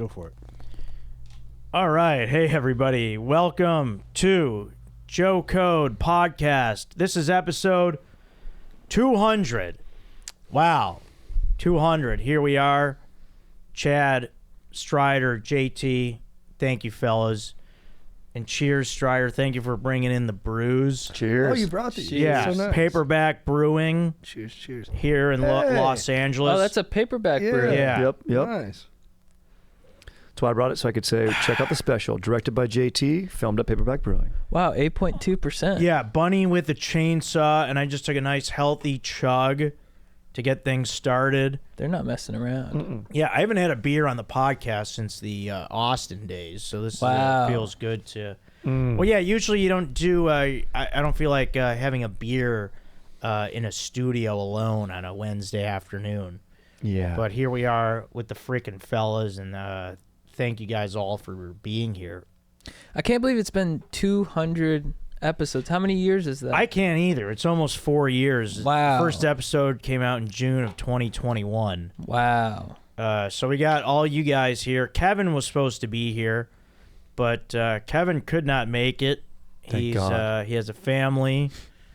Go for it. All right. Hey, everybody. Welcome to Joe Code Podcast. This is episode 200. Wow. 200. Here we are. Chad, Strider, JT. Thank you, fellas. And cheers, Strider. Thank you for bringing in the brews. Cheers. Oh, you brought these. Yeah. So nice. Paperback Brewing. Cheers. Here in Los Angeles. Oh, that's a paperback brew. Yeah. Yep. Nice. That's why I brought it, so I could say, check out the special. Directed by JT, filmed at Paperback Brewing. Wow, 8.2%. Yeah, Bunny with the chainsaw, and I just took a nice healthy chug to get things started. They're not messing around. Yeah, I haven't had a beer on the podcast since the Austin days, so this feels good to... Well, yeah, usually you don't do... I don't feel like having a beer in a studio alone on a Wednesday afternoon. Yeah. But here we are with the freaking fellas, and thank you guys all for being here. I can't believe it's been 200 episodes. How many years is that? I can't either. It's almost 4 years. Wow. First episode came out in June of 2021. Wow. So we got all you guys here. Kevin was supposed to be here, but Kevin could not make it. Thank God. He has a family.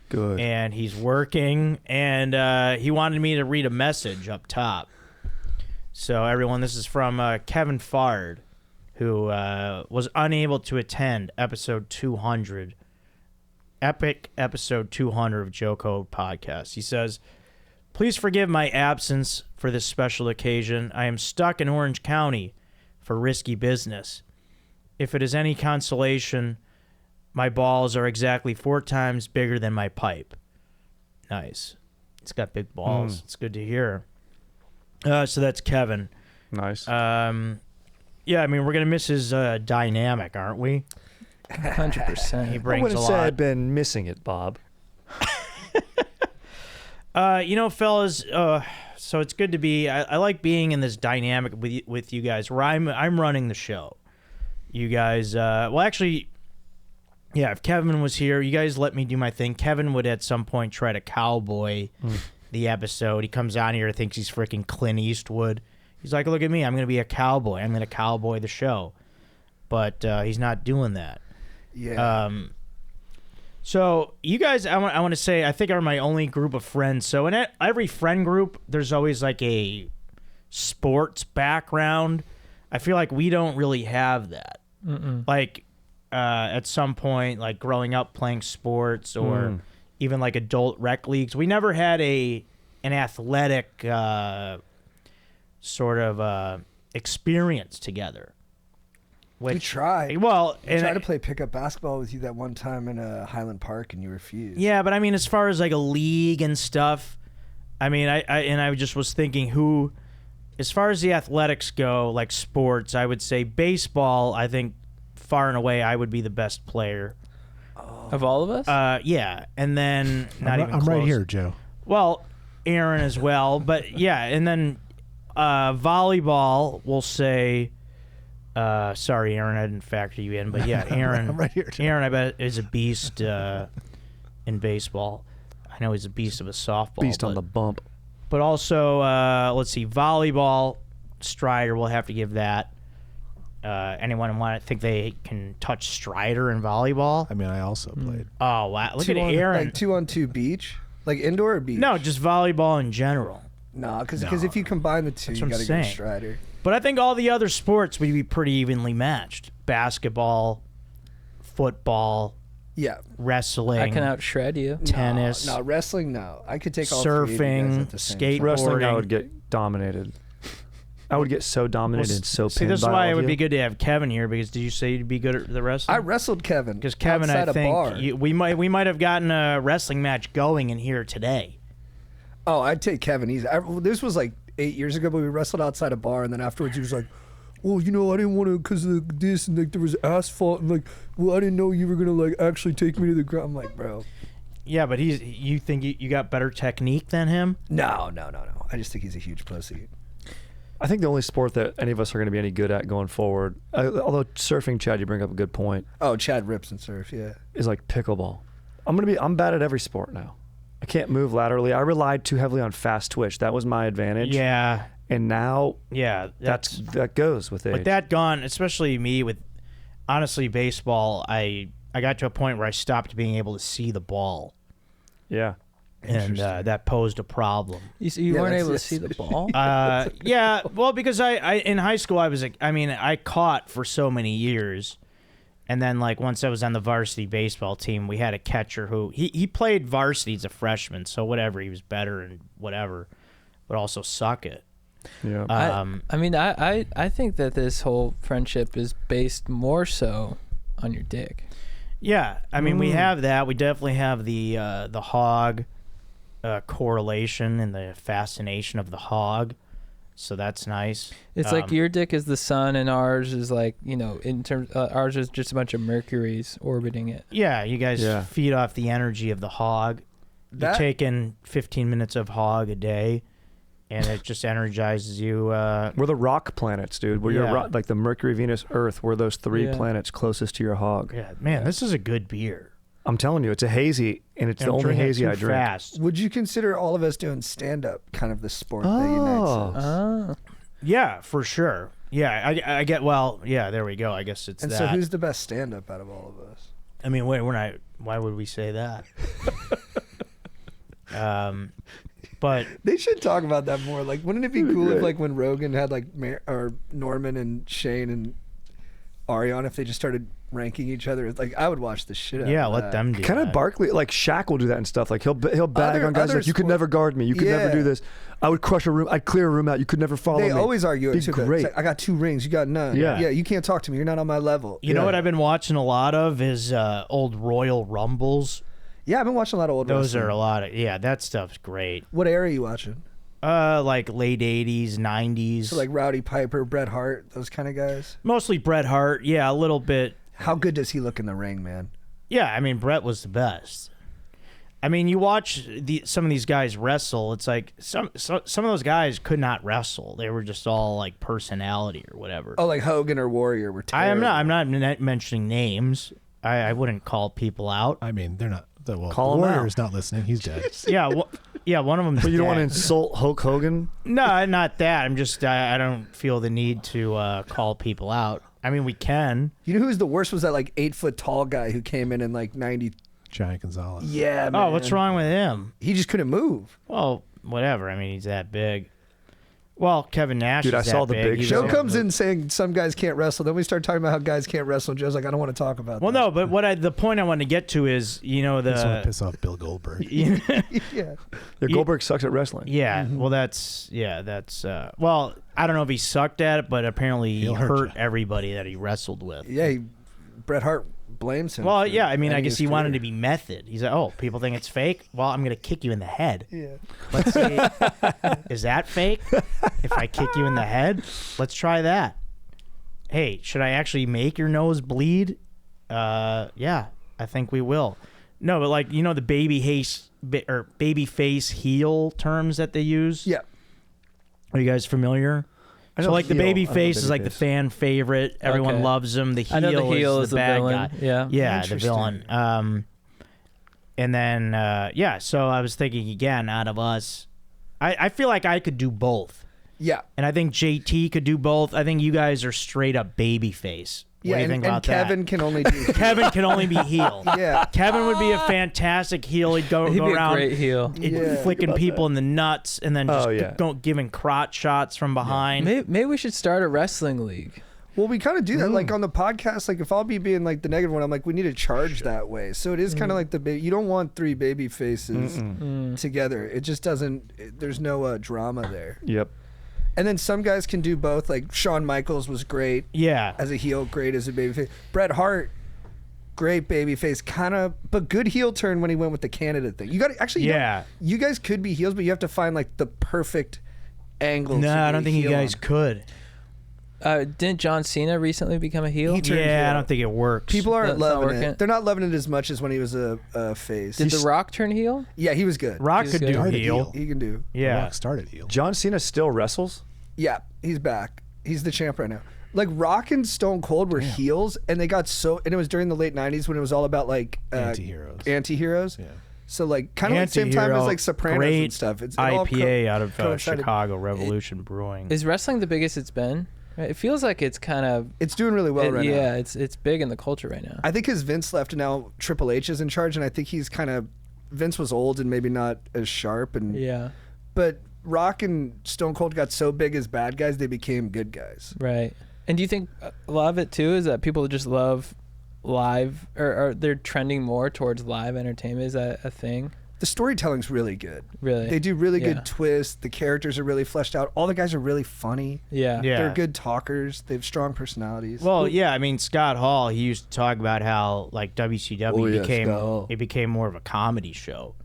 Good. And he's working, and he wanted me to read a message up top. So everyone, this is from Kevin Fard, who was unable to attend episode 200. Epic episode 200 of Joe Code Podcast. He says, "Please forgive my absence for this special occasion. I am stuck in Orange County for risky business. If it is any consolation, my balls are exactly 4 times bigger than my pipe." Nice. It's got big balls. It's good to hear. So that's Kevin. Nice. Yeah, I mean, we're going to miss his dynamic, aren't we? 100%. He I brings a wouldn't say lot. I've been missing it, Bob. Fellas, so it's good to be. I like being in this dynamic with you guys, where I'm running the show. You guys, well, actually, yeah. If Kevin was here, you guys let me do my thing. Kevin would at some point try to cowboy the episode. He comes on here, thinks he's freaking Clint Eastwood. He's like, "Look at me, I'm going to be a cowboy. I'm going to cowboy the show," but he's not doing that. Yeah. So you guys, I want to say, I think are my only group of friends. So in every friend group, there's always like a sports background. I feel like we don't really have that. Like at some point, like growing up playing sports or even like adult rec leagues, we never had an athletic sort of experience together. We tried. Well, I tried to play pickup basketball with you that one time in Highland Park, and you refused. Yeah, but I mean, as far as like a league and stuff, I mean, I just was thinking who, as far as the athletics go, like sports, I would say baseball. I think far and away I would be the best player Of all of us? Yeah, and then I'm close. right here, Joe. Well, Aaron as well, but yeah, and then volleyball. We'll say. Sorry, Aaron, I didn't factor you in, but yeah, Aaron. I'm right here, Joe. Aaron, I bet, is a beast in baseball. I know he's a beast of a softball. Beast on the bump. But also, let's see, volleyball, Strider, we'll have to give that. Anyone think they can touch Strider in volleyball? I mean, I also played. Oh, wow. Look at Aaron. Like 2-on-2 beach? Like indoor or beach? No, just volleyball in general. No, because if you combine the two, That's you what I'm got to go saying. Strider. But I think all the other sports would be pretty evenly matched. Basketball, football, Yeah. wrestling. I can out-shred you. Tennis. No, wrestling, no. I could take all three of you guys Surfing, at the same skate- time. Wrestling, I Boarding. would get dominated. I would get so dominated and so See, pinned this is by why all it of would you. be good to have Kevin here, because did you say you'd be good at the wrestling? I wrestled Kevin. Because Kevin, outside I a bar. think we might have gotten a wrestling match going in here today. Oh, I'd take Kevin easy. This was like 8 years ago, but we wrestled outside a bar, and then afterwards he was like, well, you know, I didn't want to because of this, and like there was asphalt, and like, well, I didn't know you were gonna like actually take me to the ground. I'm like, bro. Yeah, but you think you got better technique than him? No. I just think he's a huge pussy. I think the only sport that any of us are going to be any good at going forward, although surfing, Chad, you bring up a good point, Oh, Chad rips and surf, yeah. is like pickleball. I'm bad at every sport now. I can't move laterally. I relied too heavily on fast twitch. That was my advantage. Yeah. And now Yeah, that goes with age. with that gone, especially me with honestly baseball. I got to a point where I stopped being able to see the ball, Yeah. and that posed a problem. You weren't able to see the ball? Yeah, well, because I in high school I caught for so many years, and then like once I was on the varsity baseball team, we had a catcher who he played varsity as a freshman, so whatever, he was better and whatever, but also suck it. Yeah. I think that this whole friendship is based more so on your dick. Yeah, I mean we have that. We definitely have the hog correlation and the fascination of the hog, so that's nice. It's like your dick is the sun and ours is like, in terms ours is just a bunch of Mercuries orbiting it. Yeah, you guys feed off the energy of the hog. You take in 15 minutes of hog a day, and it just energizes you. We're the rock planets, dude. We're like the Mercury, Venus, Earth. We're those three planets closest to your hog. Yeah, man, this is a good beer. I'm telling you, it's a hazy, and it's the only hazy I drink. Fast. Would you consider all of us doing stand-up kind of the sport that unites us? Yeah, for sure. Yeah, I get. Well, yeah, there we go. I guess it's and that. so who's the best stand-up out of all of us? I mean, wait, we're not. Why would we say that? But they should talk about that more. Like, wouldn't it be cool if, like, when Rogan had like or Norman and Shane and Arion, if they just started ranking each other? Like, I would watch the shit out. Yeah, of let that. them do. Kind of Barkley, like Shaq will do that and stuff. Like he'll bag on guys like, you could never guard me, you could never do this. I would crush a room, I'd clear a room out, you could never follow me. They always argue it too. Great. Like, I got 2 rings, you got none. Yeah, you can't talk to me. You're not on my level. You know what I've been watching a lot of is old Royal Rumbles. Yeah, I've been watching a lot of old. Those wrestling. are a lot of that stuff's great. What era are you watching? Like late 80s, 90s. So like Rowdy Piper, Bret Hart, those kind of guys. Mostly Bret Hart. Yeah, a little bit. How good does he look in the ring, man? Yeah, I mean Bret was the best. I mean, you watch some of these guys wrestle. It's like some of those guys could not wrestle. They were just all like personality or whatever. Oh, like Hogan or Warrior were terrible. I'm not mentioning names. I wouldn't call people out. I mean, they're not. The Call him Warrior's out. not listening. He's dead. Yeah, one of them. But you don't want to insult Hulk Hogan? No, not that. I'm just I don't feel the need to call people out. I mean, we can. You know who's the worst? Was that like 8 foot tall guy who came in like 90? Giant Gonzalez. Yeah, man. Oh, what's wrong with him? He just couldn't move. Well, whatever. I mean, he's that big. Well, Kevin Nash. Dude, is I saw that the big He's Joe Yeah. comes in saying some guys can't wrestle. Then we start talking about how guys can't wrestle. And Joe's like, I don't want to talk about Well, that. no, but the point I wanted to get to is, I just want to piss off Bill Goldberg. Yeah. Yeah, Goldberg sucks at wrestling. Yeah, well, that's well, I don't know if he sucked at it, but apparently he He'll hurt hurt you. everybody that he wrestled with. Yeah, Bret Hart blames him. Well, for yeah, I mean, I ending guess his he wanted career. to be method. He's like, oh, people think it's fake? Well, I'm going to kick you in the head. Yeah. Let's see. Is that fake? If I kick you in the head? Let's try that. Hey, should I actually make your nose bleed? Yeah, I think we will. No, but like, the baby face heel terms that they use? Yeah. Are you guys familiar? I So know like the heel. baby I know face is like the babyface. fan favorite. Everyone Okay. loves him. The heel, I know the heel is the bad villain. guy. Yeah. Yeah, the Interesting. villain. And then so I was thinking again, out of us, I feel like I could do both. Yeah. And I think JT could do both. I think you guys are straight up baby face. What Yeah, do you think and about Kevin that? can only do. Kevin can only be heel. Yeah. Kevin would be a fantastic heel. He'd go He'd be a around great heel. Yeah. flicking people in the nuts and then just giving crotch shots from behind. Maybe we should start a wrestling league. Well, we kind of do that. Like on the podcast, like if I'll be being like the negative one, I'm like, we need to charge that way. So it is kind of like you don't want 3 baby faces together. It just doesn't. There's no drama there. Yep. And then some guys can do both. Like Shawn Michaels was great Yeah. as a heel, great as a babyface. Bret Hart, great babyface, kind of, but good heel turn when he went with the Canada thing. You got to actually, you guys could be heels, but you have to find like the perfect angle. No, to I be don't think you heel guys on. could. Didn't John Cena recently become a heel? He turned Yeah, heel. I don't think it works. People aren't That's not loving working. it. They're not loving it as much as when he was a face. Did The Rock turn heel? Yeah, he was good. Rock He's could good. do Started heel. He can do. Yeah. Rock started heel. John Cena still wrestles? Yeah, he's back. He's the champ right now. Like Rock and Stone Cold were heels, and they got and it was during the late '90s when it was all about like Anti-heroes. Anti-heroes. Yeah. So like kind of at the same time as like Sopranos great and stuff. It's IPA out of coincided. Chicago Revolution Brewing. Is wrestling the biggest it's been? Right? It feels like it's kind of. It's doing really well right now. Yeah, it's big in the culture right now. I think because Vince left and now Triple H is in charge, and I think he's kind of Vince was old and maybe not as sharp, and Yeah. but Rock and Stone Cold got so big as bad guys they became good guys. Right. And do you think a lot of it too is that people just love live, or they're trending more towards live entertainment? Is that a thing? The storytelling's really good. Really? They do really Yeah. good twists. The characters are really fleshed out. All the guys are really funny. Yeah. Yeah. They're good talkers. They have strong personalities. Well, yeah, I mean Scott Hall, he used to talk about how like WCW became more of a comedy show.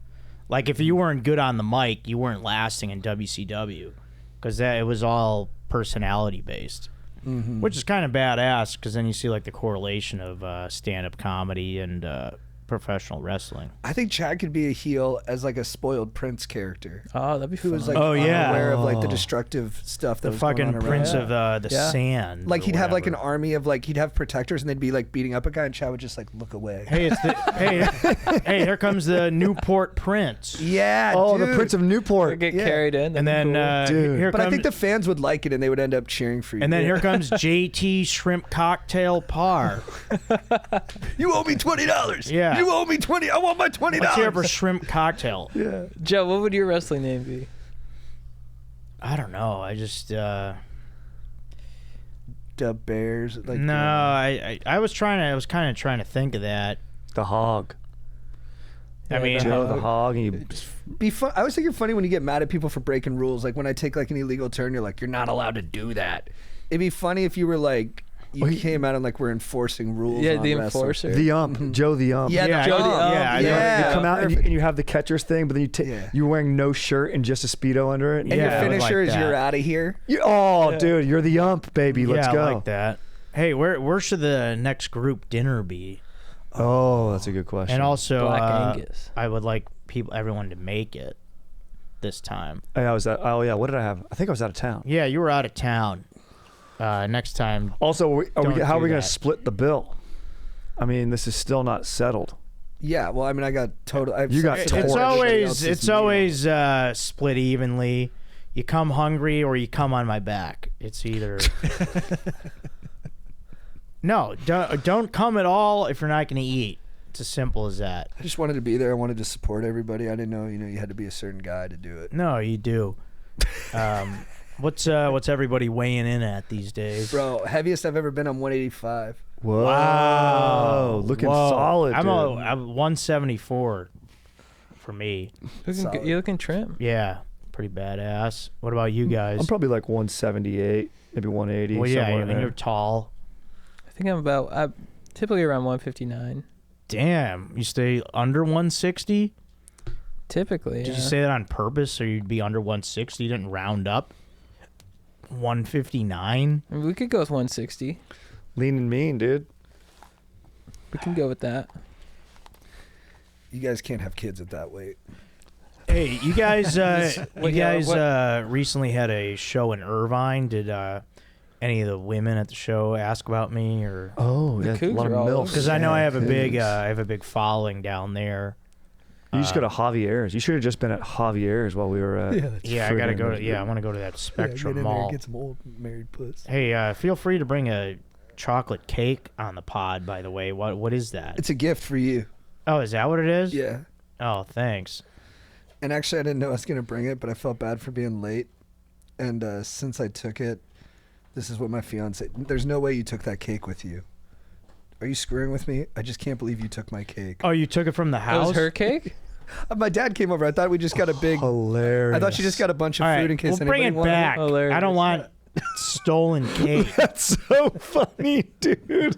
Like if you weren't good on the mic, you weren't lasting in WCW because it was all personality based, which is kind of badass because then you see like the correlation of stand-up comedy and professional wrestling. I think Chad could be a heel as like a spoiled Prince character. Oh, that'd be Who fun. was like yeah. unaware of like the destructive stuff that The was going fucking on Prince around. of the Yeah. Sand. Like or he'd have like an whatever. army of like he'd have protectors and they'd be like beating up a guy and Chad would just like look away. Hey, it's the hey, here comes the Newport Prince. Yeah, Oh, dude. the Prince of Newport. Get Yeah. carried in. And then Dude. here But comes I think the fans would like it and they would end up cheering for you. and then here comes JT Shrimp Cocktail Parr. you owe me $20. Yeah. You owe me 20. I want my $20. Let's hear for Shrimp Cocktail. Yeah. Joe, what would your wrestling name be? I don't know. I just The Bears. Like no. I was kind of trying to think of that. The Hog. I mean, Joe the Hog. And you, Be fun. I always think you're funny when you get mad at people for breaking rules. Like when I take like an illegal turn, you're like, you're not allowed to do that. It'd be funny if you were like, you came out and like we're enforcing rules. Yeah, on the wrestlers. enforcer. the Ump. Joe the Ump. Yeah, Yeah, the Joe Ump. the- yeah, I know. yeah. You come out and perfect. you have the catcher's thing, but then Yeah. you're wearing no shirt and just a Speedo under it. And Yeah, your I would finisher like is that. you're out of here. Dude, you're the Ump, baby. Let's yeah, go. I like that. Hey, where should the next group dinner be? Oh, that's a good question. And also, Black Angus. I would like everyone to make it this time. Hey, oh yeah, what did I have? I think I was out of town. Yeah, you were out of town. Next time. Also, how Don't are we do going that. to split the bill? I mean, this is still not settled. Yeah, well, I mean, I got total. You got It's torched. it's always split evenly. You come hungry or you come on my back. It's either. No, don't come at all if you're not going to eat. It's as simple as that. I just wanted to be there. I wanted to support everybody. I didn't know, you had to be a certain guy to do it. No, you do. What's everybody weighing in at these days? Bro, heaviest I've ever been. I'm 185. Whoa. Wow, Looking Whoa. solid, I'm dude. I'm 174 for me. Solid. You're looking trim. Yeah, pretty badass. What about you guys? I'm probably like 178, maybe 180. well, yeah, somewhere I in mean, there. you're tall. I think I'm typically around 159. Damn, you stay under 160? Typically, Did yeah. you say that on purpose so you'd be under 160? You didn't round up? 159? I mean, we could go with 160. Lean and mean, dude. We can go with that. You guys can't have kids at that weight. Hey, you guys, What- yeah, recently had a show in Irvine. Did any of the women at the show ask about me, or? Oh, The yeah, a Cougs lot of are all milk. over. Because I know I have a big, Cougs. I have a big following down there. You just go to Javier's. You should have just been at Javier's while we were at. Yeah, I gotta go. friggin' I want to go to that Spectrum Mall. Get some old married puss. Hey, feel free to bring a chocolate cake on the pod. By the way, what is that? It's a gift for you. Oh, is that what it is? Yeah. Oh, thanks. And actually, I didn't know I was going to bring it, but I felt bad for being late. And since I took it, this is what my fiance. There's no way you took that cake with you. Are you screwing with me? I just can't believe you took my cake. Oh, you took it from the That house? was her cake? My dad came over. I thought we just got a big. Hilarious. I thought she just got a bunch of All food right, in case we'll bring anybody it wanted back. Hilarious. I don't want stolen cake. That's so funny, dude.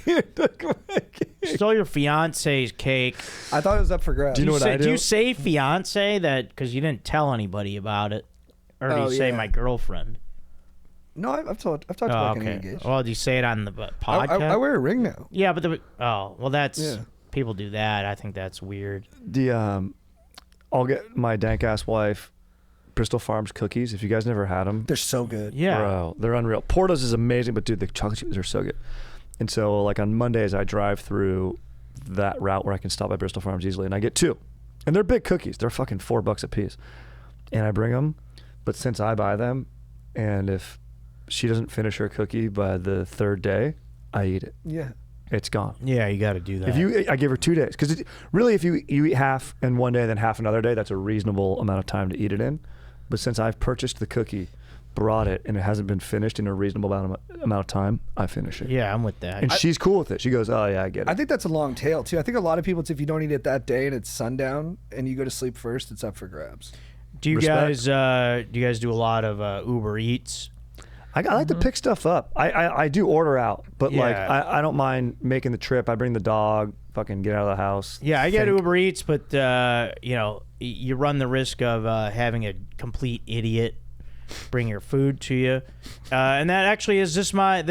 You took my cake. Stole your fiance's cake. I thought it was up for grabs. Do you know what I Do do? you say fiance that because you didn't tell anybody about it, or do Oh, you say yeah. my girlfriend? No, I've talked Oh, about getting okay. engaged. Well, do you say it on the podcast? I wear a ring now. Yeah, but that's Yeah. people do that. I think that's weird. I'll get my dank ass wife Bristol Farms cookies. If you guys never had them, They're so good. Yeah. bro, they're unreal. Porto's is amazing, but dude, the chocolate chips are so good. And so, like on Mondays, I drive through that route where I can stop by Bristol Farms easily, and I get two. And they're big cookies. They're fucking $4 a piece. And I bring them, but since I buy them, and if she doesn't finish her cookie by the 3rd day, I eat it. Yeah. It's gone. Yeah, you got to do that. I give her 2 days, because really, if you eat half in one day, then half another day, that's a reasonable amount of time to eat it in. But since I've purchased the cookie, brought it, and it hasn't been finished in a reasonable amount of time, I finish it. Yeah, I'm with that. And she's cool with it. She goes, "Oh yeah, I get it." I think that's a long tail too. I think a lot of people, it's if you don't eat it that day and it's sundown and you go to sleep first, it's up for grabs. Do you guys do a lot of Uber Eats? I like to pick stuff up. I do order out, but like Yeah. I don't mind making the trip. I bring the dog, fucking get out of the house. Yeah, I get Uber Eats, but you know, you run the risk of having a complete idiot bring your food to you, and that actually is my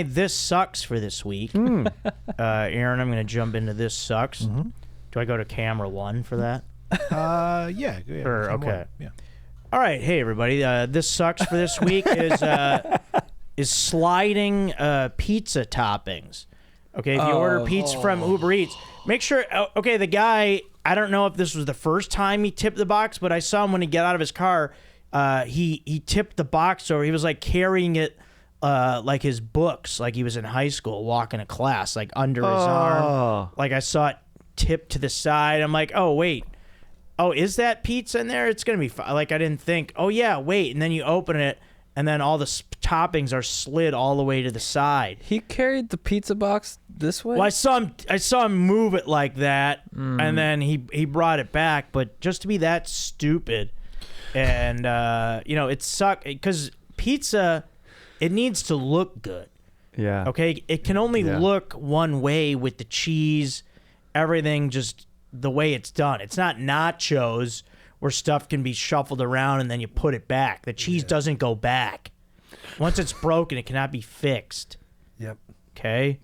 this sucks for this week. Aaron, I'm going to jump into this sucks. Do I go to camera 1 for that? Yeah. Or, okay. Yeah. All right, hey everybody. This sucks for this week is sliding pizza toppings. Okay, if you order pizza from Uber Eats, make sure. Okay, the guy. I don't know if this was the first time he tipped the box, but I saw him when he got out of his car. He tipped the box over. He was like carrying it like his books, like he was in high school walking to class, like under his arm. Like I saw it tipped to the side. I'm like, oh wait. Oh, is that pizza in there? It's going to be fine. Like, I didn't think, oh, yeah, wait. And then you open it, and then all the toppings are slid all the way to the side. He carried the pizza box this way? Well, I saw him move it like that, and then he brought it back. But just to be that stupid, and, you know, it sucked. Because pizza, it needs to look good. Yeah. Okay? It can only look one way with the cheese, everything just the way it's done. It's not nachos where stuff can be shuffled around and then you put it back. The cheese doesn't go back. Once it's broken, it cannot be fixed. Yep. Okay?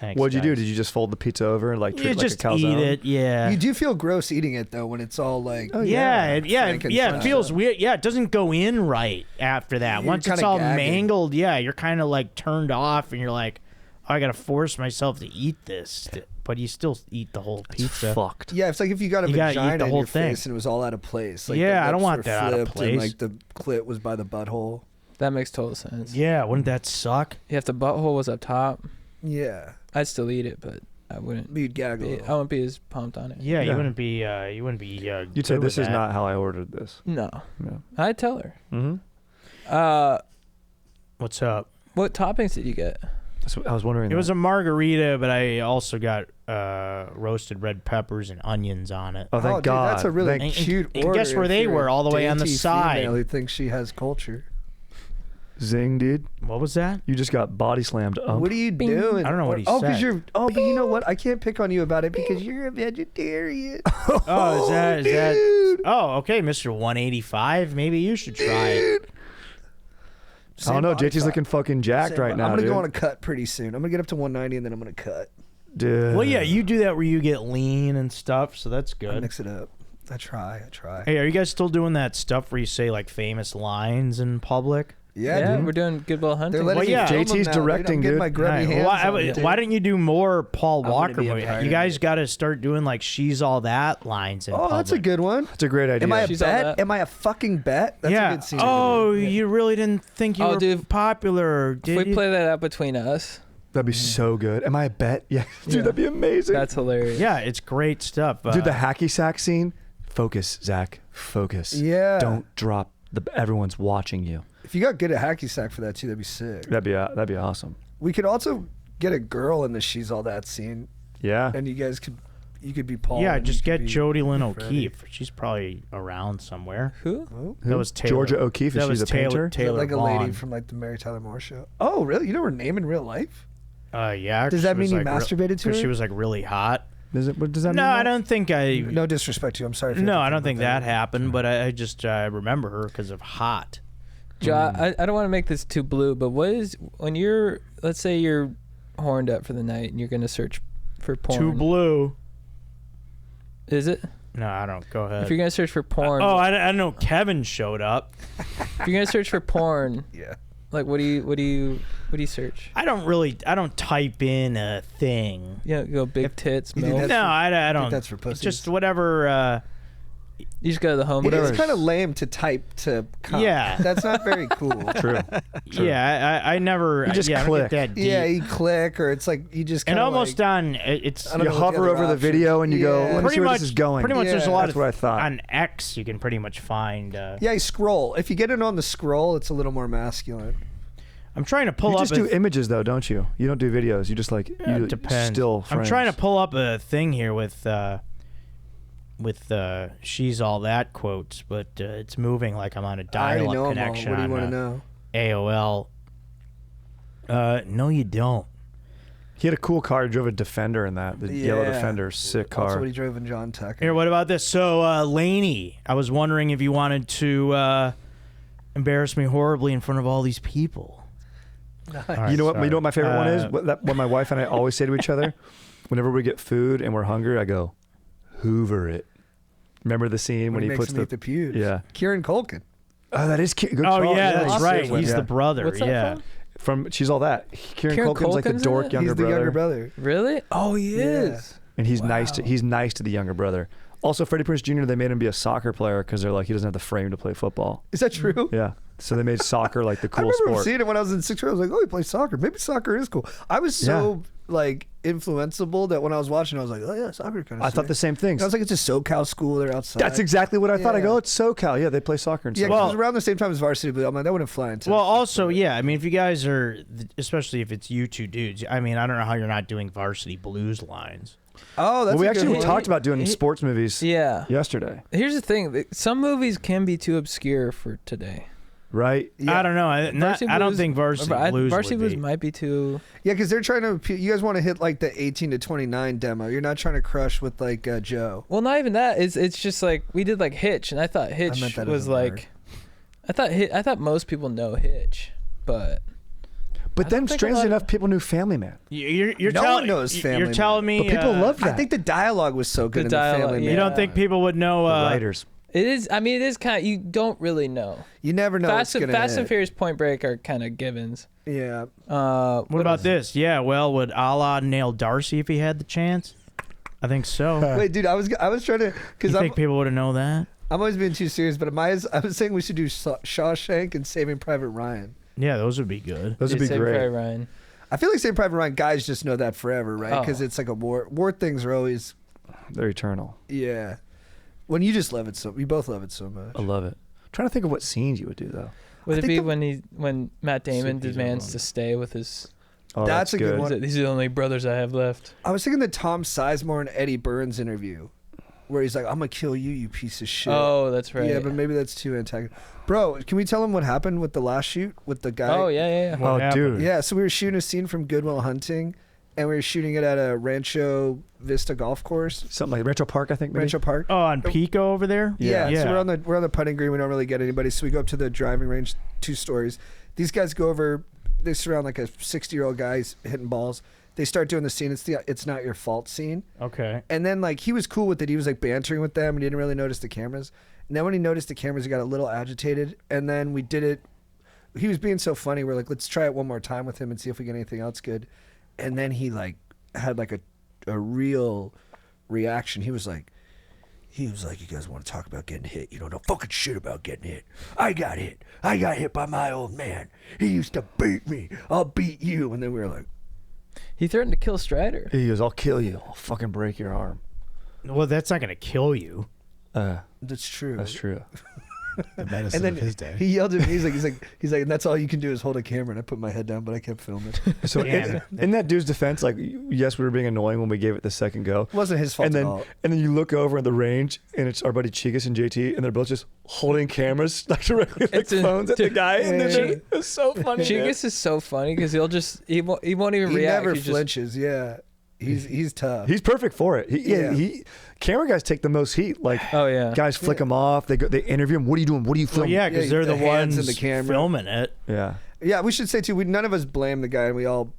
Thanks, What'd you do? guys. Did you just fold the pizza over and like treat You it like just a calzone? eat it, yeah. You do feel gross eating it though when it's all like It feels weird. Yeah, it doesn't go in right after that. You're Once it's kinda all gagging. mangled, you're kind of like turned off and you're like, oh, I got to force myself to eat this. But you still eat the whole pizza. Fucked. Yeah, it's like if you got a You gotta eat vagina the in whole your thing. face and it was all out of place. Like Yeah, the I don't lips want were that out of flipped and, place. like the clit was by the butthole. That makes total sense. Yeah, wouldn't that suck? Yeah, if the butthole was up top, Yeah, I'd still eat it, but I wouldn't. you'd gag a I little. wouldn't be as pumped on it. Yeah, Yeah. you wouldn't be. You'd say this is not how I ordered this. No, No. I'd tell her. Mm-hmm. What's up? What toppings did you get? That's what I was wondering. It was a margarita, but I also got roasted red peppers and onions on it. Oh, thank dude, God. that's a really And- cute and order. guess where if they you're were, a all the way on the dainty side. female who thinks she has culture. Zing, dude. What was that? You just got body slammed up. What are you Bing. doing? I don't know what he Oh, said. because you're. Oh, but you know what? I can't pick on you about it because you're a vegetarian. Oh, is that? Oh, okay, Mr. 185. Maybe you should try it. I don't know. JT's looking fucking jacked right now, I'm gonna dude. go on a cut pretty soon. I'm gonna get up to 190 and then I'm gonna cut. Dude. Well, yeah, you do that where you get lean and stuff, so that's I good. mix it up. I try. Hey, are you guys still doing that stuff where you say like famous lines in public? Yeah, dude. we're doing Good Will Hunting. They're letting Well, me yeah. film them JT's now, dude. directing, I'm getting dude. my grubby Right. hands on it, Why dude. didn't you do more Paul gonna Walker be a movies? part You of guys it. got to start doing like she's all that lines in Oh, public. that's a good one. That's a great idea. Am I a She's all bet? that. Am I a fucking bet? That's yeah. a good scene. Oh, you really didn't think you Oh, were dude. popular, If did we you? play that out between us, That'd be so good. Am I a bet? Yeah. Dude, Yeah. that'd be amazing. that's hilarious. Yeah, it's great stuff. Dude, the hacky sack scene. Focus, Zach. Focus. Yeah. Don't drop. Everyone's watching you. If you got good at hacky sack for that too, that'd be sick. That'd be awesome. We could also get a girl in the she's all that scene, Yeah. and you could be Paul. yeah, and just you get could be Jody Lynn Freddie. O'Keefe. She's probably around somewhere. Who? Oh, That was Taylor. Georgia O'Keefe. That Is was she the Taylor. painter? is that Taylor like a Vaughn. lady from like the Mary Tyler Moore show? Oh, really? You know her name in real life? Yeah. Does she that was, mean you like, masturbated to Because her? she was like really hot. What does that No, mean? I don't think I. No disrespect to you. I'm sorry. If you No, have to I don't think think about that happened, but I just remember her because of hot. I don't want to make this too blue, but what is when you're, let's say you're horned up for the night and you're gonna search for porn. Too blue. Is it? No, I don't. Go ahead. If you're gonna search for porn. Oh, I know Kevin showed up. If you're gonna search for porn, Yeah. like what do you search? I don't type in a thing. You know, go big tits, You think milf. that's No, for- I don't. that's for pussies? Just whatever. You just go to the home. Whatever. It's kind of lame to type to comp. Yeah. That's not very cool. True. Yeah, I never. You just I don't click. get that deep. Yeah, you click, or it's like you just and kinda almost like, on it's I don't You know what the hover other over the options- video and you go, Yeah. let me pretty see where much this is going. Pretty much, there's a Yeah. lot That's of what I thought. on X. You can pretty much find. Yeah, you scroll. If you get it on the scroll, it's a little more masculine. I'm trying to pull You up. just do images though, don't you? You don't do videos. You just like you depends. still frames. I'm trying to pull up a thing here with she's all that quotes, but it's moving like I'm on a I already dial-up know them all. connection What do you on want to know? AOL. No, you don't. He had a cool car. He drove a Defender in that. The yellow Yeah. Defender, sick That's car. what he drove in John Tucker. Here, what about this? So, Laney, I was wondering if you wanted to embarrass me horribly in front of all these people. All right, You know what? sorry. You know what my favorite one is? Uh, What my wife and I always say to each other, whenever we get food and we're hungry, I go, "Hoover it." Remember the scene when he makes puts him eat the pubes. Yeah. Kieran Culkin. Oh, that is good. Oh call. yeah, that's he's right. sick. He's Yeah. the brother. What's that yeah. from? From She's All That. Kieran Culkin's like the Culkin's in dork it? younger He's the brother. younger brother. Really? Oh, he Yeah. is. And he's nice to the younger brother. Also, Freddie Prinze Jr. They made him be a soccer player because they're like he doesn't have the frame to play football. Is that true? Yeah, so they made soccer like the I cool remember sport. seeing it when I was in sixth grade. I was like, oh, he plays soccer. Maybe soccer is cool. I was so like influenceable that when I was watching, I was like, oh yeah, soccer kind of. I thought the same thing. I was like, it's a SoCal school. They're outside. That's exactly what I thought. I Yeah. go, it's SoCal. Yeah, they play soccer and Yeah, stuff. 'cause Well- it was around the same time as varsity, but I'm like, that wouldn't fly in Texas. Well, also, yeah. I mean, if you guys are, especially if it's you two dudes. I mean, I don't know how you're not doing varsity blues lines. oh, that's well, we a good actually one. talked about doing sports movies Yeah. yesterday, Here's the thing. Some movies can be too obscure for today. right? Yeah. I don't know. I don't Blues- think varsity blues. Varsity would Blues be. might be too. Yeah, because they're trying to. You guys want to hit like the 18 to 29 demo. You're not trying to crush with like Joe. Well, not even that. It's just like we did like Hitch, and I thought Hitch meant that was as a word. like. I thought most people know Hitch, but But I then, don't think a strangely lot of- enough, people knew Family Man. You're No tell- one knows You're Family telling me. But people love that. I think the dialogue was so good The in dialogue, the family. yeah. You Man. don't think people would know? The writers. it is. I mean, it is kind of. You don't really know. You never know. Fast what's and gonna hit. Furious, Point Break are kind of givens. Yeah. What about this? Yeah, well, would Allah nail Darcy if he had the chance? I think so. Wait, dude, I was trying to You because think people would have known that? I'm always being too serious, but I was saying we should do Shawshank and Saving Private Ryan. Yeah, those would be good. Those would be Saving great. Private Ryan. I feel like Saving Private Ryan guys just know that forever, right? Because Oh. it's like a war things are always They're eternal. yeah. When you just love it so, we both love it so much. I love it. I'm trying to think of what scenes you would do though. Would I it think be the- when Matt Damon Cookies are demands on. to stay with his? Oh, That's a good one. These are the only brothers I have left. I was thinking the Tom Sizemore and Eddie Burns interview, where he's like, "I'm gonna kill you, you piece of shit." Oh, that's right. Yeah, but maybe that's too antagonistic. Bro, can we tell him what happened with the last shoot with the guy? Oh yeah. What Oh, happened? dude. Yeah, so we were shooting a scene from Good Will Hunting, and we were shooting it at a Rancho Vista golf course, Something like Rancho Park, I think. Maybe? Rancho Park. Oh, on Pico over there. Yeah, Yeah. so we're on the putting green. We don't really get anybody, so we go up to the driving range, 2 stories. These guys go over. They surround like a 60-year-old guy's hitting balls. They start doing the scene. It's not your fault scene. Okay. And then like he was cool with it. He was like bantering with them, and he didn't really notice the cameras. And then when he noticed the cameras, he got a little agitated. And then we did it. He was being so funny. We're like, let's try it one more time with him and see if we get anything else good. And then he like had like a real reaction. He was like, you guys want to talk about getting hit? You don't know fucking shit about getting hit. I got hit. I got hit by my old man. He used to beat me. I'll beat you. And then we were like, He threatened to kill Strider. He goes, I'll kill you. I'll fucking break your arm. Well, that's not gonna kill you. that's true. That's true. The medicine And of then his day. he yelled at me. He's like, and that's all you can do is hold a camera. And I put my head down, but I kept filming. So Yeah. in that dude's defense, like, yes, we were being annoying when we gave it the second go. It wasn't his fault And then, at all. and then you look over at the range, and it's our buddy Chigas and JT, and they're both just holding cameras, like directly like It's a- phones at the dude, guy, and then yeah. it's so funny. dude. Chigas is so funny because he won't even He react. never He just- flinches. Yeah, he's tough. He's perfect for it. Yeah. Camera guys take the most heat. Like, Oh yeah. guys flick him off. They interview him. What are you doing? What are you Well, filming? yeah, because Yeah, they're the the hands ones in the camera. filming it. Yeah. Yeah, we should say too. None of us blame the guy, and we all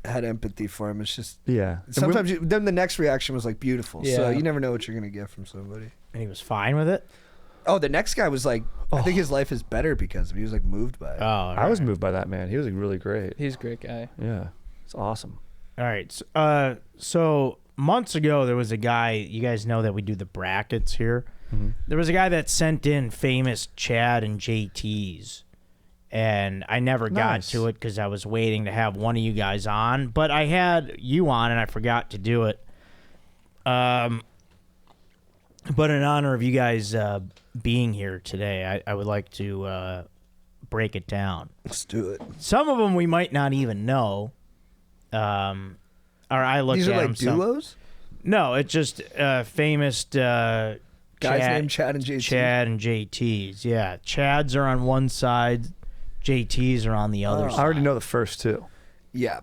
had empathy for him. It's just Yeah. And sometimes then the next reaction was like beautiful. So Yeah. you never know what you're gonna get from somebody. And he was fine with it. Oh, the next guy was like, I think his life is better because of it. He was like moved by it. Oh, all I was right. moved by that man. He was like, really great. He's a great guy. Yeah. It's awesome. All right. So months ago, there was a guy. You guys know that we do the brackets here. There was a guy that sent in famous Chad and JTs, and I never got Nice. to it because I was waiting to have one of you guys on. But I had you on, and I forgot to do it. But in honor of you guys being here today, I would like to break it down. Let's do it. Some of them we might not even know. Or I looked These at are them. like duos? No, it's just famous Guys named Chad and JT. Chad and JTs. Yeah, Chads are on one side, JTs are on the other Oh. side. I already know the first two. Yeah.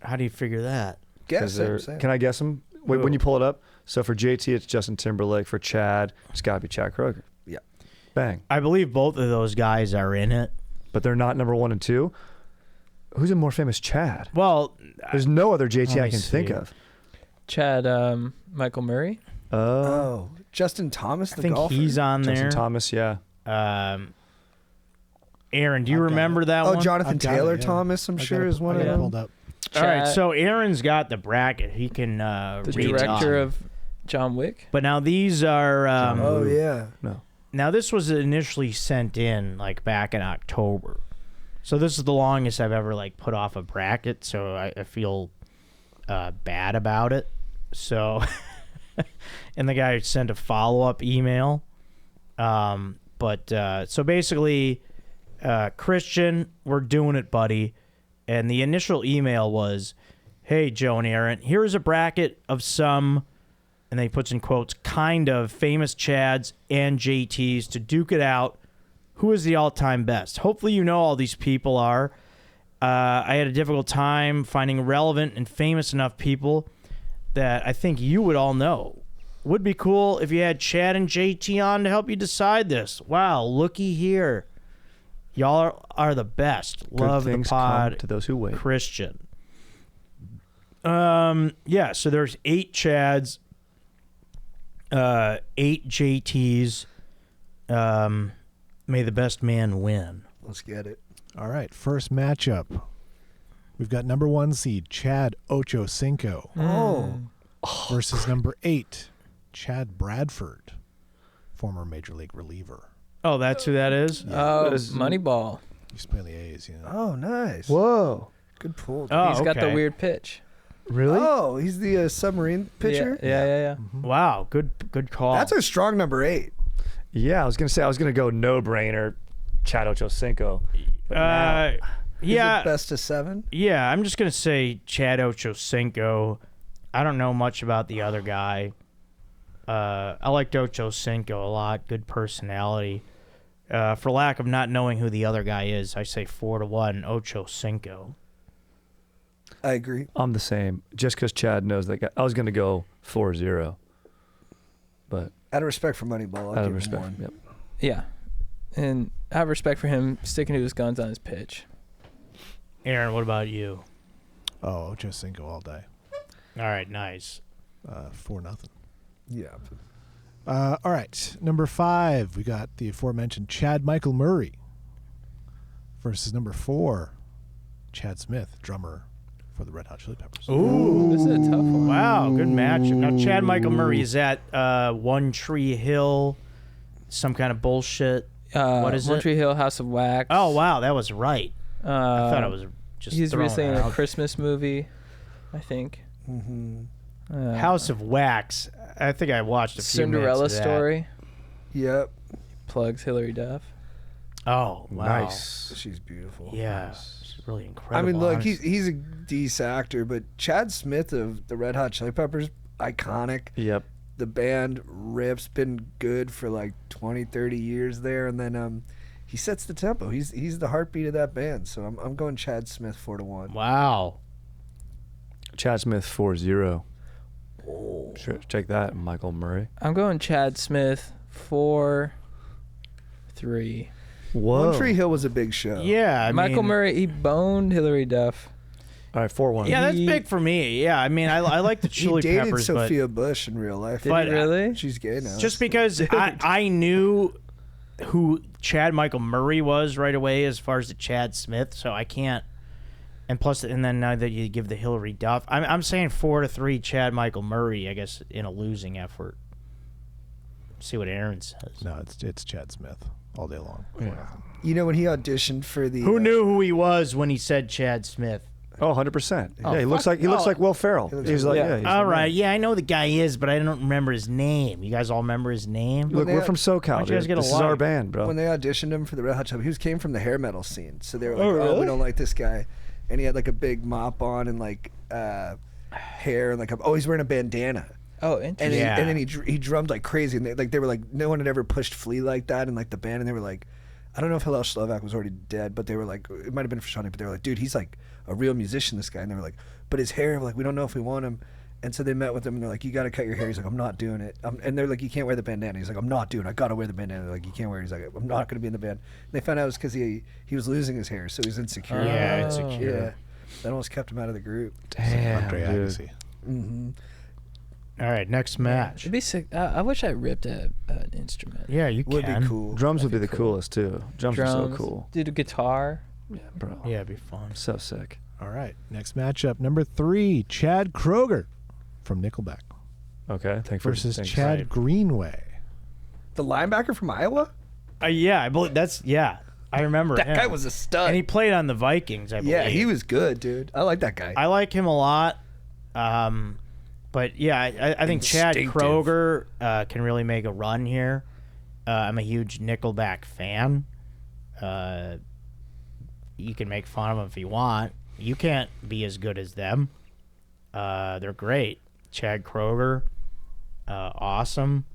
How do you figure that? Guess 'Cause same. Can I guess them? Wait, when Who? you pull it up. So for JT, it's Justin Timberlake. For Chad, it's got to be Chad Kroeger. Yeah. Bang. I believe both of those guys are in it. But they're not number 1 and 2. Who's a more famous Chad? Well, There's no other JT Let I me can think see. of. Chad, Michael Murray. Oh. Justin Thomas, I the think golfer? he's on Justin there. Thomas, yeah. Aaron, do you I've got remember that Oh, one? Jonathan I've got Taylor it, yeah. Thomas, I'm I sure, got it- is one I of got it them. pulled up. All right, Chad- so Aaron's got the bracket. He can the read it off. director of John Wick. But now these are. Oh, yeah. No. Now this was initially sent in like back in October, so this is the longest I've ever like put off a bracket. So I feel bad about it. So, and the guy sent a follow-up email. So basically, Christian, we're doing it, buddy. And the initial email was, "Hey Joe and Aaron, here's a bracket of some." And then he puts in quotes, kind of famous Chads and JTs to duke it out. Who is the all-time best? Hopefully you know all these people are. I had a difficult time finding relevant and famous enough people that I think you would all know. Would be cool if you had Chad and JT on to help you decide this. Wow, looky here. Y'all are the best. Good Love the things come pod. to those who wait. Christian. Yeah, so there's 8 Chads. 8 JTs. May the best man win. Let's get it. All right, first matchup. We've got number 1 seed Chad Ochocinco Oh. versus number 8 Chad Bradford, former major league reliever. Oh, that's who that is? Oh, This is- Moneyball. He's playing the A's, you know. Oh, nice. Whoa. Good pull. Oh, He's got the okay. weird pitch. Really? Oh, he's the submarine pitcher? Yeah. Wow, good call. That's a strong number 8. Yeah, I was going to say, I was going to go no-brainer Chad Ochocinco. But now- Is yeah, it best of 7? yeah. I'm just gonna say Chad Ochocinco. I don't know much about the other guy. I liked Ochocinco a lot. Good personality. For lack of not knowing who the other guy is, I say 4-1 Ochocinco. I agree. I'm the same. Just because Chad knows that guy. I was going to go 4-0. But Out of respect for Moneyball, I'll out give of him respect. 1. Yep. Yeah. And I have respect for him sticking to his guns on his pitch. Aaron, what about you? Oh, Ochocinco all day. All right, nice. 4-0. Yeah. All right, number 5, we got the aforementioned Chad Michael Murray versus number 4, Chad Smith, drummer for the Red Hot Chili Peppers. Ooh. This is a tough one. Wow, good matchup. Now, Chad Michael Murray is at One Tree Hill, some kind of bullshit. What is One it? Tree Hill, House of Wax. Oh, wow, that was right. I thought I was just He's throwing recently it in a out. Christmas movie, I think. Mm-hmm. House of Wax. I think I watched a few Cinderella minutes of that. Story. Yep. Plugs Hillary Duff. Oh, wow. Nice. She's beautiful. Yeah, she's really I incredible. mean, look, honestly. he's a decent actor, but Chad Smith of the Red Hot Chili Peppers, iconic. Yep. The band riff's been good for like 20, 30 years there, and then he sets the tempo. He's the heartbeat of that band. So I'm going Chad Smith 4-1. Wow. Chad Smith 4-0. Sure, check that, Michael Murray. I'm going Chad Smith 4-3. Whoa. One Tree Hill was a big show. Yeah, I Michael mean, Murray, he boned Hillary Duff. All right, 4-1. Yeah, that's He- big for me. Yeah, I mean, I like the He Chili dated Peppers, Sophia Bush in real life. Did But, he really? She's gay now. but just because I knew who Chad Michael Murray was right away as far as the Chad Smith, so I can't. And plus, and then now that you give the Hillary Duff, I'm saying 4-3 Chad Michael Murray. I guess in a losing effort. see what Aaron says. No, it's Chad Smith all day long. You know when he auditioned for the Who knew who he was when he said Chad Smith? Oh, 100%. Oh, Yeah, he looks like Will Ferrell. He looks He's like- like, yeah. he's All the right, man. yeah, I know the guy is, but I don't remember his name. You guys all remember his name? Look, When we're they- from SoCal, Why'd you guys dude. get This is along? our band, bro. when they auditioned him for the Red Hot Chili, he came from the hair metal scene, so they were like, Oh, "Oh, really? we don't like this guy," and he had like a big mop on and like hair and like he's wearing a bandana. Oh, And, interesting. Yeah. and then he drummed like crazy, and they were like, no one had ever pushed Flea like that in like the band, and they were like, I don't know if Hillel Slovak was already dead, but they were like, it might have been for Shawnee, but they were like, dude, he's like a real musician, this guy, and they were like, but his hair, like, we don't know if we want him, and so they met with him, and they're like, you got to cut your hair. He's like, I'm not doing it, and they're like, you can't wear the bandana. He's like, I'm not doing it. I got to wear the bandana. They're like, you can't wear it. He's like, I'm not going to be in the band. And they found out it was because he was losing his hair, so he was insecure. Yeah, Oh. insecure. Yeah, that almost kept him out of the group. Damn, Andre dude. Agassi. Mm-hmm. All right, next match. It'd be sick. I wish I ripped an instrument. Yeah, you Would can. be cool. Drums would be the That'd cool. coolest, too. Drums are so cool. Dude, a guitar. Yeah, bro. Yeah, it'd be fun. So sick. All right, next matchup, number 3, Chad Kroeger from Nickelback Okay, thanks for versus thanks. Chad Right. Greenway. The linebacker from Iowa. Yeah, I believe I remember That him. guy was a stud. and he played on the Vikings, I believe. Yeah, he was good, dude. I like that guy. I like him a lot. But yeah, I think Chad Instinctive. Kroeger can really make a run here. I'm a huge Nickelback fan. You can make fun of him if you want. You can't be as good as them. They're great. Chad Kroeger, awesome.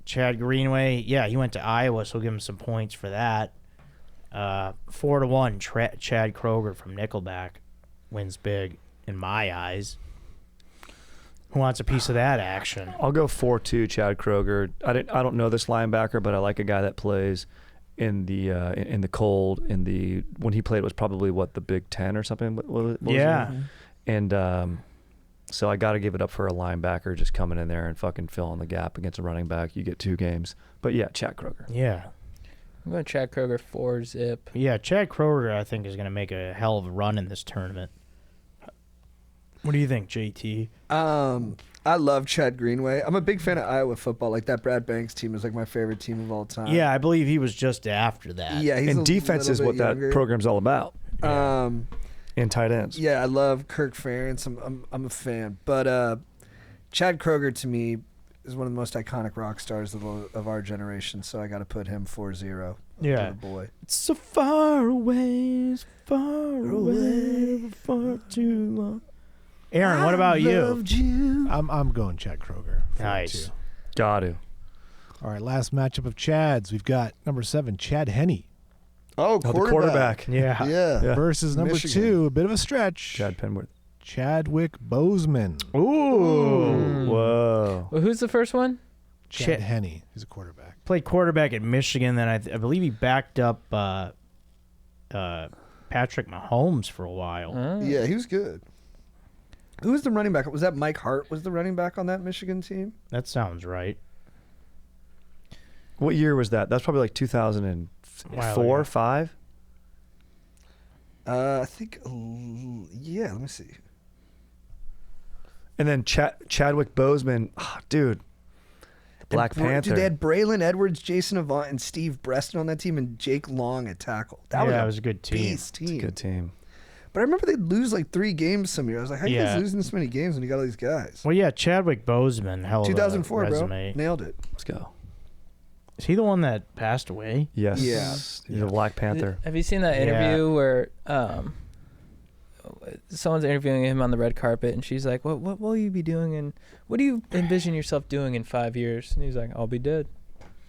Chad Greenway, yeah, he went to Iowa, so we'll give him some points for that. 4-1, Chad Kroeger from Nickelback wins big in my eyes. Who wants a piece of that action? I'll go 4-2 Chad Kroeger. I don't know this linebacker, but I like a guy that plays in the cold. When he played, it was probably the Big Ten or something. What was Yeah. it? And so I got to give it up for a linebacker just coming in there and fucking filling the gap against a running back. You get 2 games, but yeah, Chad Kroeger. Yeah. I'm going Chad Kroeger 4-zip. Yeah, Chad Kroeger, I think, is going to make a hell of a run in this tournament. What do you think, JT? I love Chad Greenway. I'm a big fan of Iowa football. Like that Brad Banks team is like my favorite team of all time. Yeah, I believe he was just after that. Yeah, he's And a defense little is bit what younger. that program's all about. And tight ends. Yeah, I love Kirk Ferentz. I'm a fan. But Chad Kroeger to me is one of the most iconic rock stars of our generation. So I got to put him 4-0. Yeah. The boy. It's so far away, far too long. Aaron, what about you? I'm going Chad Kroeger. 4-2. Nice. Got to. All right, last matchup of Chads. We've got number 7, Chad Henne Oh, The quarterback. Yeah. Yeah. Yeah. versus number Michigan. 2, a bit of a stretch, Chad Penworth. Chadwick Boseman. Ooh. Whoa. Well, who's the first one? Chad Henne. He's a quarterback. Played quarterback at Michigan, then I believe he backed up Patrick Mahomes for a while. Oh. Yeah, he was good. Who was the running back? Was that Mike Hart? Was the running back on that Michigan team? That sounds right. What year was that? That's probably like 2004, While ago. 5. I think. Yeah, let me see. And then Chadwick Boseman, dude, the Black Panther. Dude, they had Braylon Edwards, Jason Avant, and Steve Breston on that team, and Jake Long at tackle. That Yeah, it was was a good team. beast It's a team. good team. But I remember they'd lose like 3 games some year. I was like, how you Yeah. guys losing this many games when you got all these guys? Well, yeah, Chadwick Boseman, hell of a 2004, bro. resume. Nailed it. Let's go. Is he the one that passed away? Yes. Yeah. He's a Black Panther. Have you seen that Yeah. interview where someone's interviewing him on the red carpet, and she's like, "What will you be doing? And what do you envision yourself doing in 5 years?" And he's like, "I'll be dead."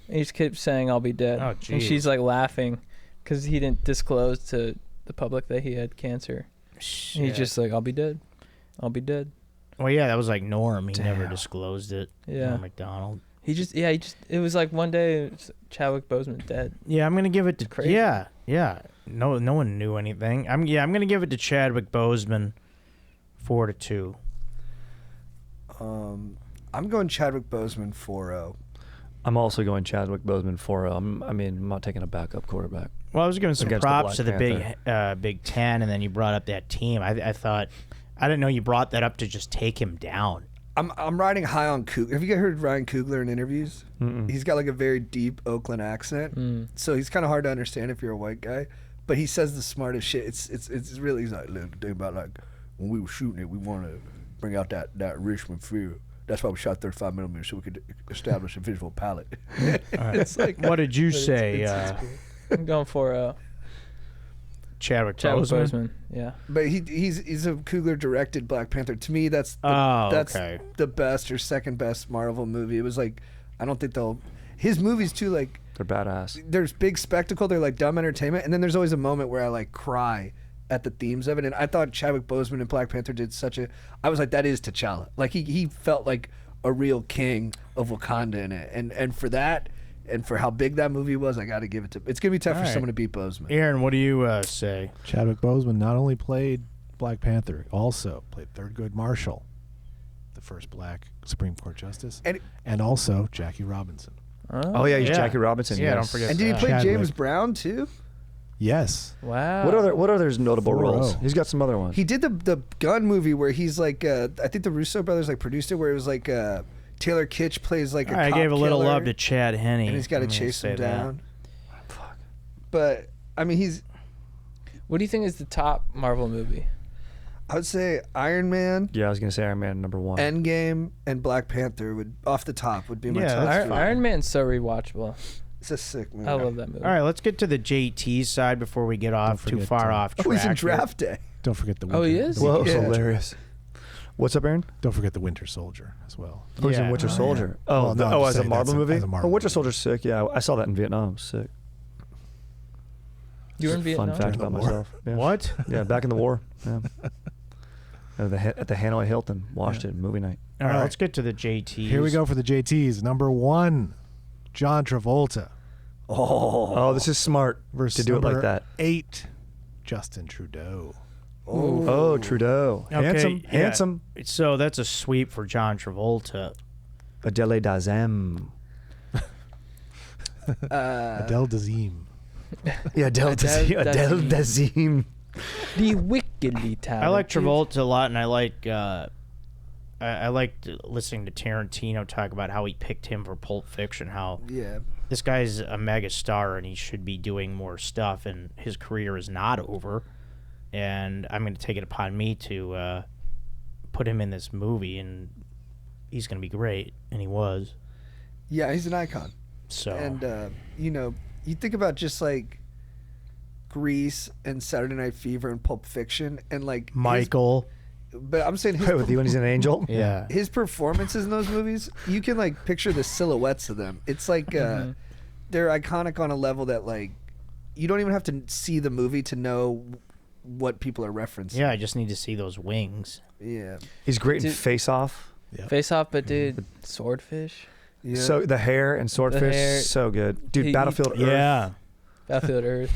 And he just keeps saying, "I'll be dead." Oh, and geez. she's like laughing because he didn't disclose to the public that he had cancer. And he's just like, "I'll be dead. I'll be dead." Well, yeah, that was like Norm. He never Damn. disclosed it. Yeah. Norm McDonald. He just it was like one day it's Chadwick Boseman dead. Yeah, I'm gonna give it to Crazy. Yeah. No one knew anything. I'm gonna give it to Chadwick Boseman, 4-2. I'm going Chadwick Boseman 4-0. I'm also going Chadwick Boseman 4-0. I'm not taking a backup quarterback. Well, I was giving some Against the props to Black the Big Ten, and then you brought up that team. I thought I didn't know you brought that up to just take him down. I'm riding high on Coogler. Have you guys heard Ryan Coogler in interviews? Mm-mm. He's got like a very deep Oakland accent, so he's kind of hard to understand if you're a white guy. But he says the smartest shit. It's really, he's like, look, think about like when we were shooting it, we wanted to bring out that Richmond feel. That's why we shot 35 millimeters, so we could establish a visual palette. It's like, What did you say, I'm going for Chadwick Chadwick Boseman? Boseman. Yeah. but he's a Coogler directed Black Panther. To me, that's Okay. the best or second best Marvel movie. It was like, I don't think his movies too, like, They're badass. there's big spectacle, they're like dumb entertainment, and then there's always a moment where I like cry at the themes of it. And I thought Chadwick Boseman and Black Panther did I was like, that is T'Challa. Like he felt like a real king of Wakanda in it, and for that, and for how big that movie was, I got to give it to. It's gonna be tough All for right. someone to beat Boseman. Aaron, what do you say? Chadwick Boseman not only played Black Panther, also played Thurgood Marshall, the first black Supreme Court justice, and also Jackie Robinson. Oh yeah, he's Yeah. Jackie Robinson. Yeah, yes. don't forget And did he that. play Chadwick. James Brown too? Yes. Wow. What others notable 4-0. roles? He's got some other ones. He did the gun movie where he's like, I think the Russo brothers like produced it, where it was like Taylor Kitsch plays like a I cop gave a little killer, love to Chad Henney. and he's got to I'm gonna chase say him that. down. But I mean, What do you think is the top Marvel movie? I would say Iron Man, Yeah, I was gonna say Iron Man #1. Endgame, and Black Panther would off the top would be my Yeah, top that's three. Iron Man's so rewatchable. It's a sick movie. I love that movie. All right, let's get to the JT side before we get off too forget, far off track. Oh, he's in here. draft day. Don't forget the winter. Oh, he is? Whoa, Yeah. hilarious. What's up, Aaron? Don't forget the Winter Soldier as well. Oh, he's in Yeah. Winter Oh, Soldier. yeah. Oh, Well, no, I'm just as a saying Marvel that's movie? as a Marvel Oh, Winter movie. Soldier's sick. Yeah, I saw that in Vietnam. It was sick. You were in Fun Vietnam? fact During about the war. myself. Yeah. What? Yeah, back in the war. Yeah. At the Hanoi Hilton, watched it movie night. All right, All right. let's get to the JTs. Here we go for the JTs. Number 1, John Travolta Oh, this is smart versus to do it like number that. 8, Justin Trudeau. Oh, Trudeau, Okay, handsome, yeah. handsome. So that's a sweep for John Travolta. Adele Dazem. Adele Dazeem. Yeah, Adele Dazem. Adele Dazem. The wickedly talented. I like Travolta a lot, and I liked listening to Tarantino talk about how he picked him for Pulp Fiction. How Yeah. this guy's a mega star and he should be doing more stuff, and his career is not over. And I'm going to take it upon me to put him in this movie, and he's going to be great, and he was. Yeah, he's an icon. So And you think about just like Grease and Saturday Night Fever and Pulp Fiction and like Michael, but I'm saying his, Wait, with you when he's an angel? yeah. his performances in those movies, you can like picture the silhouettes of them. It's like they're iconic on a level that like you don't even have to see the movie to know what people are referencing. Yeah, I just need to see those wings. Yeah. He's great in Dude. Face Off. Face Off, but dude, Swordfish, Yeah. So the hair and Swordfish, hair- so good. Dude, he- Battlefield Earth. Yeah. Battlefield Earth.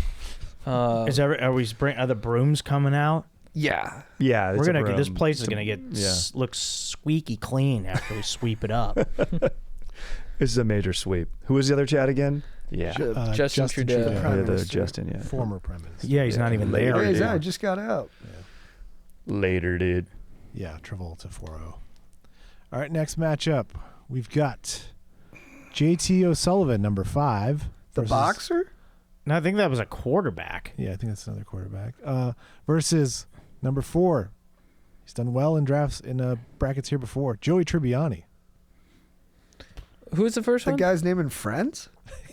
Are the brooms coming out? yeah. Yeah, We're it's a gonna. This broom. place is It's a- gonna get yeah. look squeaky clean after we sweep it up. This is a major sweep. Who was the other Chad again? Yeah. Justin Trudeau. Oh, Prime yeah, the Minister. Justin, yeah. Former Prime Minister. Yeah, he's not even Later, there. Yeah, dude. he's out. Just got out. Later, dude. Yeah, Travolta 4-0. All right, next matchup. We've got JT O'Sullivan, number 5. The versus- boxer? No, I think that was a quarterback. Yeah, I think that's another quarterback. Versus number 4. He's done well in drafts in brackets here before. Joey Tribbiani. Who was the first The one? guy's name in Friends?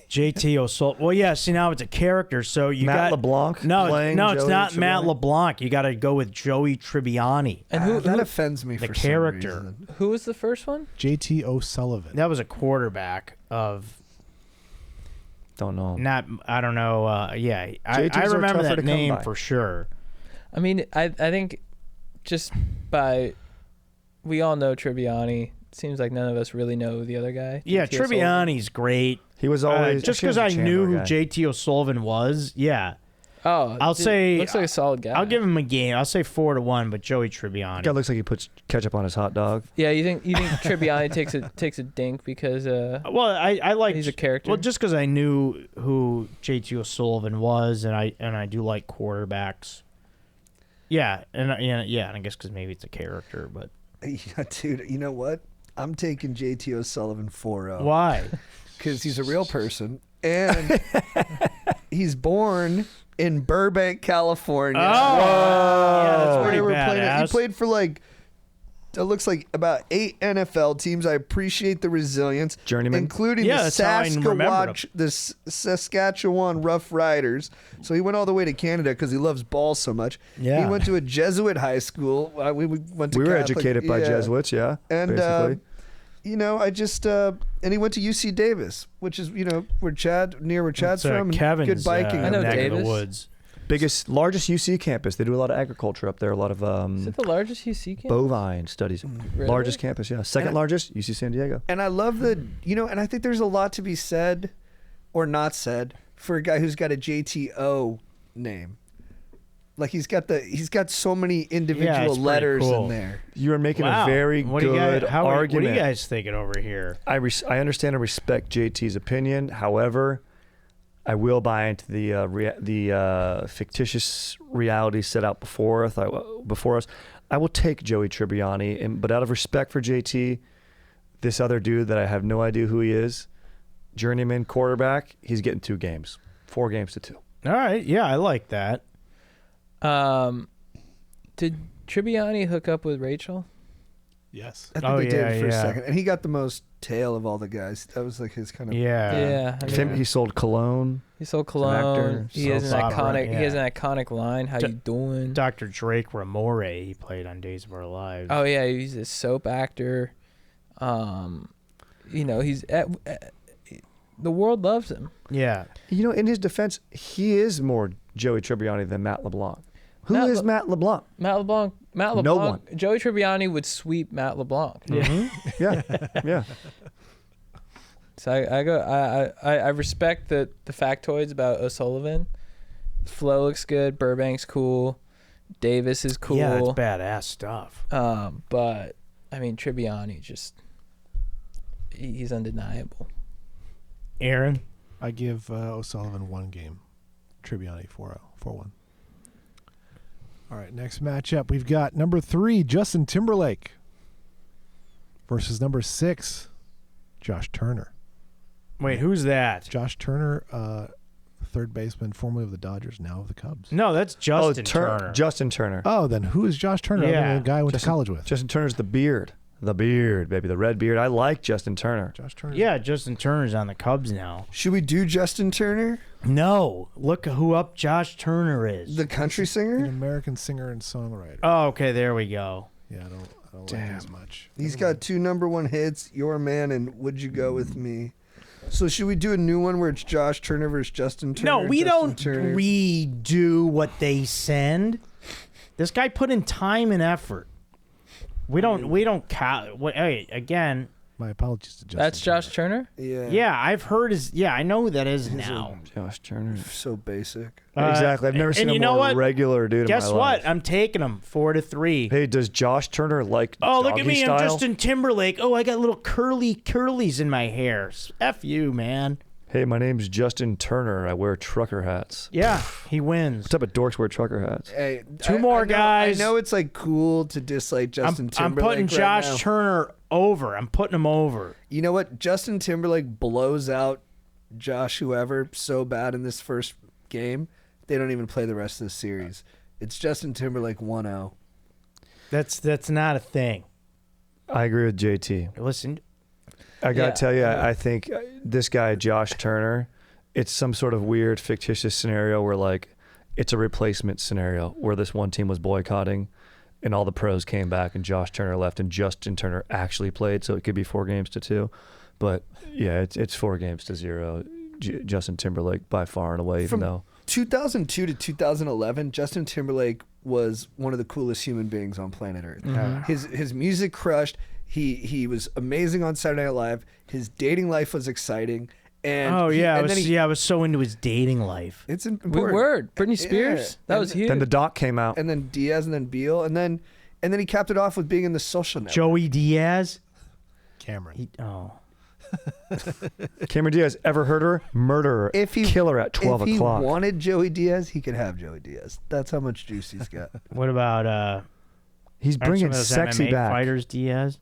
JT O'Sullivan. Well, yeah. See, now it's a character. So you Matt got LeBlanc No, playing no, it's Joey not Matt Tribbiani? LeBlanc. You got to go with Joey Tribbiani. And who that who, offends me the for character. some reason. who was the first one? JT O'Sullivan. That was a quarterback of Don't know. not. I don't know. Yeah, I JTs are remember tougher that to come name by. for sure. I mean, I think just by we all know Tribbiani. Seems like none of us really know the other guy. Yeah, JT O'Sullivan. Tribbiani's great. He was always just actually, because he I was a knew who Chandler guy. JT O'Sullivan was. Yeah, Oh, I'll dude, say- looks like a solid guy. I'll give him a game. I'll say 4-1, but Joey Tribbiani. Guy looks like he puts ketchup on his hot dog. Yeah, you think Tribbiani takes a dink because Well, I like. he's a character? Well, just because I knew who JT O'Sullivan was, and I do like quarterbacks. Yeah, and I guess because maybe it's a character, but Yeah, dude, you know what? I'm taking JT O'Sullivan 4-0. Why? Because he's a real person. And he's born in Burbank, California. Oh, yeah, that's Where pretty they were playing it. He badass. played for like, it looks like about 8 NFL teams. I appreciate the resilience. Journeyman? Including Yeah, the that's how I remembered Saskatchewan Rough Riders. So he went all the way to Canada because he loves ball so much. Yeah. He went to a Jesuit high school. We went to We were Catholic, educated by yeah. Jesuits, yeah. And basically. you know, I just and he went to UC Davis, which is where Chad's It's, from. and Kevin's good biking. I know neck of Davis. the woods. largest UC campus. They do a lot of agriculture up there. A lot of Is it the largest UC campus? bovine studies. Really? Largest campus, yeah. Second largest, UC San Diego. And I love and I think there's a lot to be said, or not said, for a guy who's got a JTO name. Like he's got so many individual it's pretty letters cool. in there. You are making Wow. a very What do you good guys, argument. What are you guys thinking over here? I understand and respect JT's opinion. However, I will buy into the fictitious reality set out before us. I will take Joey Tribbiani, but out of respect for JT, this other dude that I have no idea who he is, journeyman quarterback, he's getting 2 games, 4 games to 2. All right, yeah, I like that. Did Tribbiani hook up with Rachel? Yes. I think they yeah, did for a yeah. second, and he got the most tail of all the guys. That was like his kind of Yeah. I mean, He sold cologne. he sold actor, cologne. He has an soap opera, iconic. He has yeah. an iconic line. How you doing? Dr. Drake Ramore, he played on Days of Our Lives. Oh yeah, he's a soap actor. He's the world loves him. Yeah. In his defense, he is more Joey Tribbiani than Matt LeBlanc. Who is Matt LeBlanc? Matt LeBlanc. No one. Joey Tribbiani would sweep Matt LeBlanc. Yeah, yeah. So I respect the factoids about O'Sullivan. Flo looks good. Burbank's cool. Davis is cool. Yeah, that's badass stuff. But I mean Tribbiani he's undeniable. Aaron? I give O'Sullivan 1 game. Tribbiani 4-1. All right, next matchup. We've got number 3, Justin Timberlake versus number 6, Josh Turner. Wait, who's that? Josh Turner, third baseman, formerly of the Dodgers, now of the Cubs. No, that's Justin Turner. Justin Turner. Oh, then who is Josh Turner? Yeah. Other than the guy I went to college with. Justin Turner's the beard. The beard, baby. The red beard. I like Justin Turner. Josh Turner. Yeah, Justin Turner's on the Cubs now. Should we do Justin Turner, No, look who up Josh Turner is. the country An singer? American singer and songwriter. Oh, okay, there we go. Yeah, I don't like him as much. He's got 2 #1 hits, Your Man and Would You Go With Me. So should we do a new one where it's Josh Turner versus Justin Turner? No, we Justin don't Turner? redo what they send. This guy put in time and effort. We don't count. Hey, again, My apologies to Justin. That's Josh Turner. Yeah. I've heard his. Yeah, I know who that is now. Josh Turner. So basic. Exactly. I've never seen and a you know more what? regular dude Guess in my what? life. I'm taking him 4-3. Hey, does Josh Turner like Oh, look at doggy me. style? I'm Justin Timberlake. Oh, I got little curlies in my hair. F you, man. Hey, my name's Justin Turner. I wear trucker hats. Yeah, he wins. What type of dorks wear trucker hats? Hey, Two more guys. I know it's like cool to dislike Justin I'm Timberlake. putting right Josh now. Turner over. I'm putting him over. You know what? Justin Timberlake blows out Josh whoever so bad in this first game, they don't even play the rest of the series. It's Justin Timberlake 1-0. That's not a thing. I agree with JT. Listen, I got to Yeah. tell you, I think this guy, Josh Turner, it's some sort of weird fictitious scenario where, like, it's a replacement scenario where this one team was boycotting and all the pros came back and Josh Turner left and Justin Turner actually played, so it could be 4-2. But, yeah, it's 4-0. Justin Timberlake by far and away, even From though. 2002 to 2011, Justin Timberlake was one of the coolest human beings on planet Earth. Mm-hmm. His music crushed. He was amazing on Saturday Night Live. His dating life was exciting. And I was so into his dating life. It's Good important. word. Britney Yeah. Spears. That was huge. Then the doc came out. And then Diaz, and then Beal, and then he capped it off with being in The Social Network. Joey Diaz. Cameron. Cameron Diaz, ever heard her? Murderer. Killer at 12 if o'clock. he wanted Joey Diaz, he could have Joey Diaz. That's how much juice he's got. What about He's Aren't some bringing of those sexy MMA back. fighters, Diaz.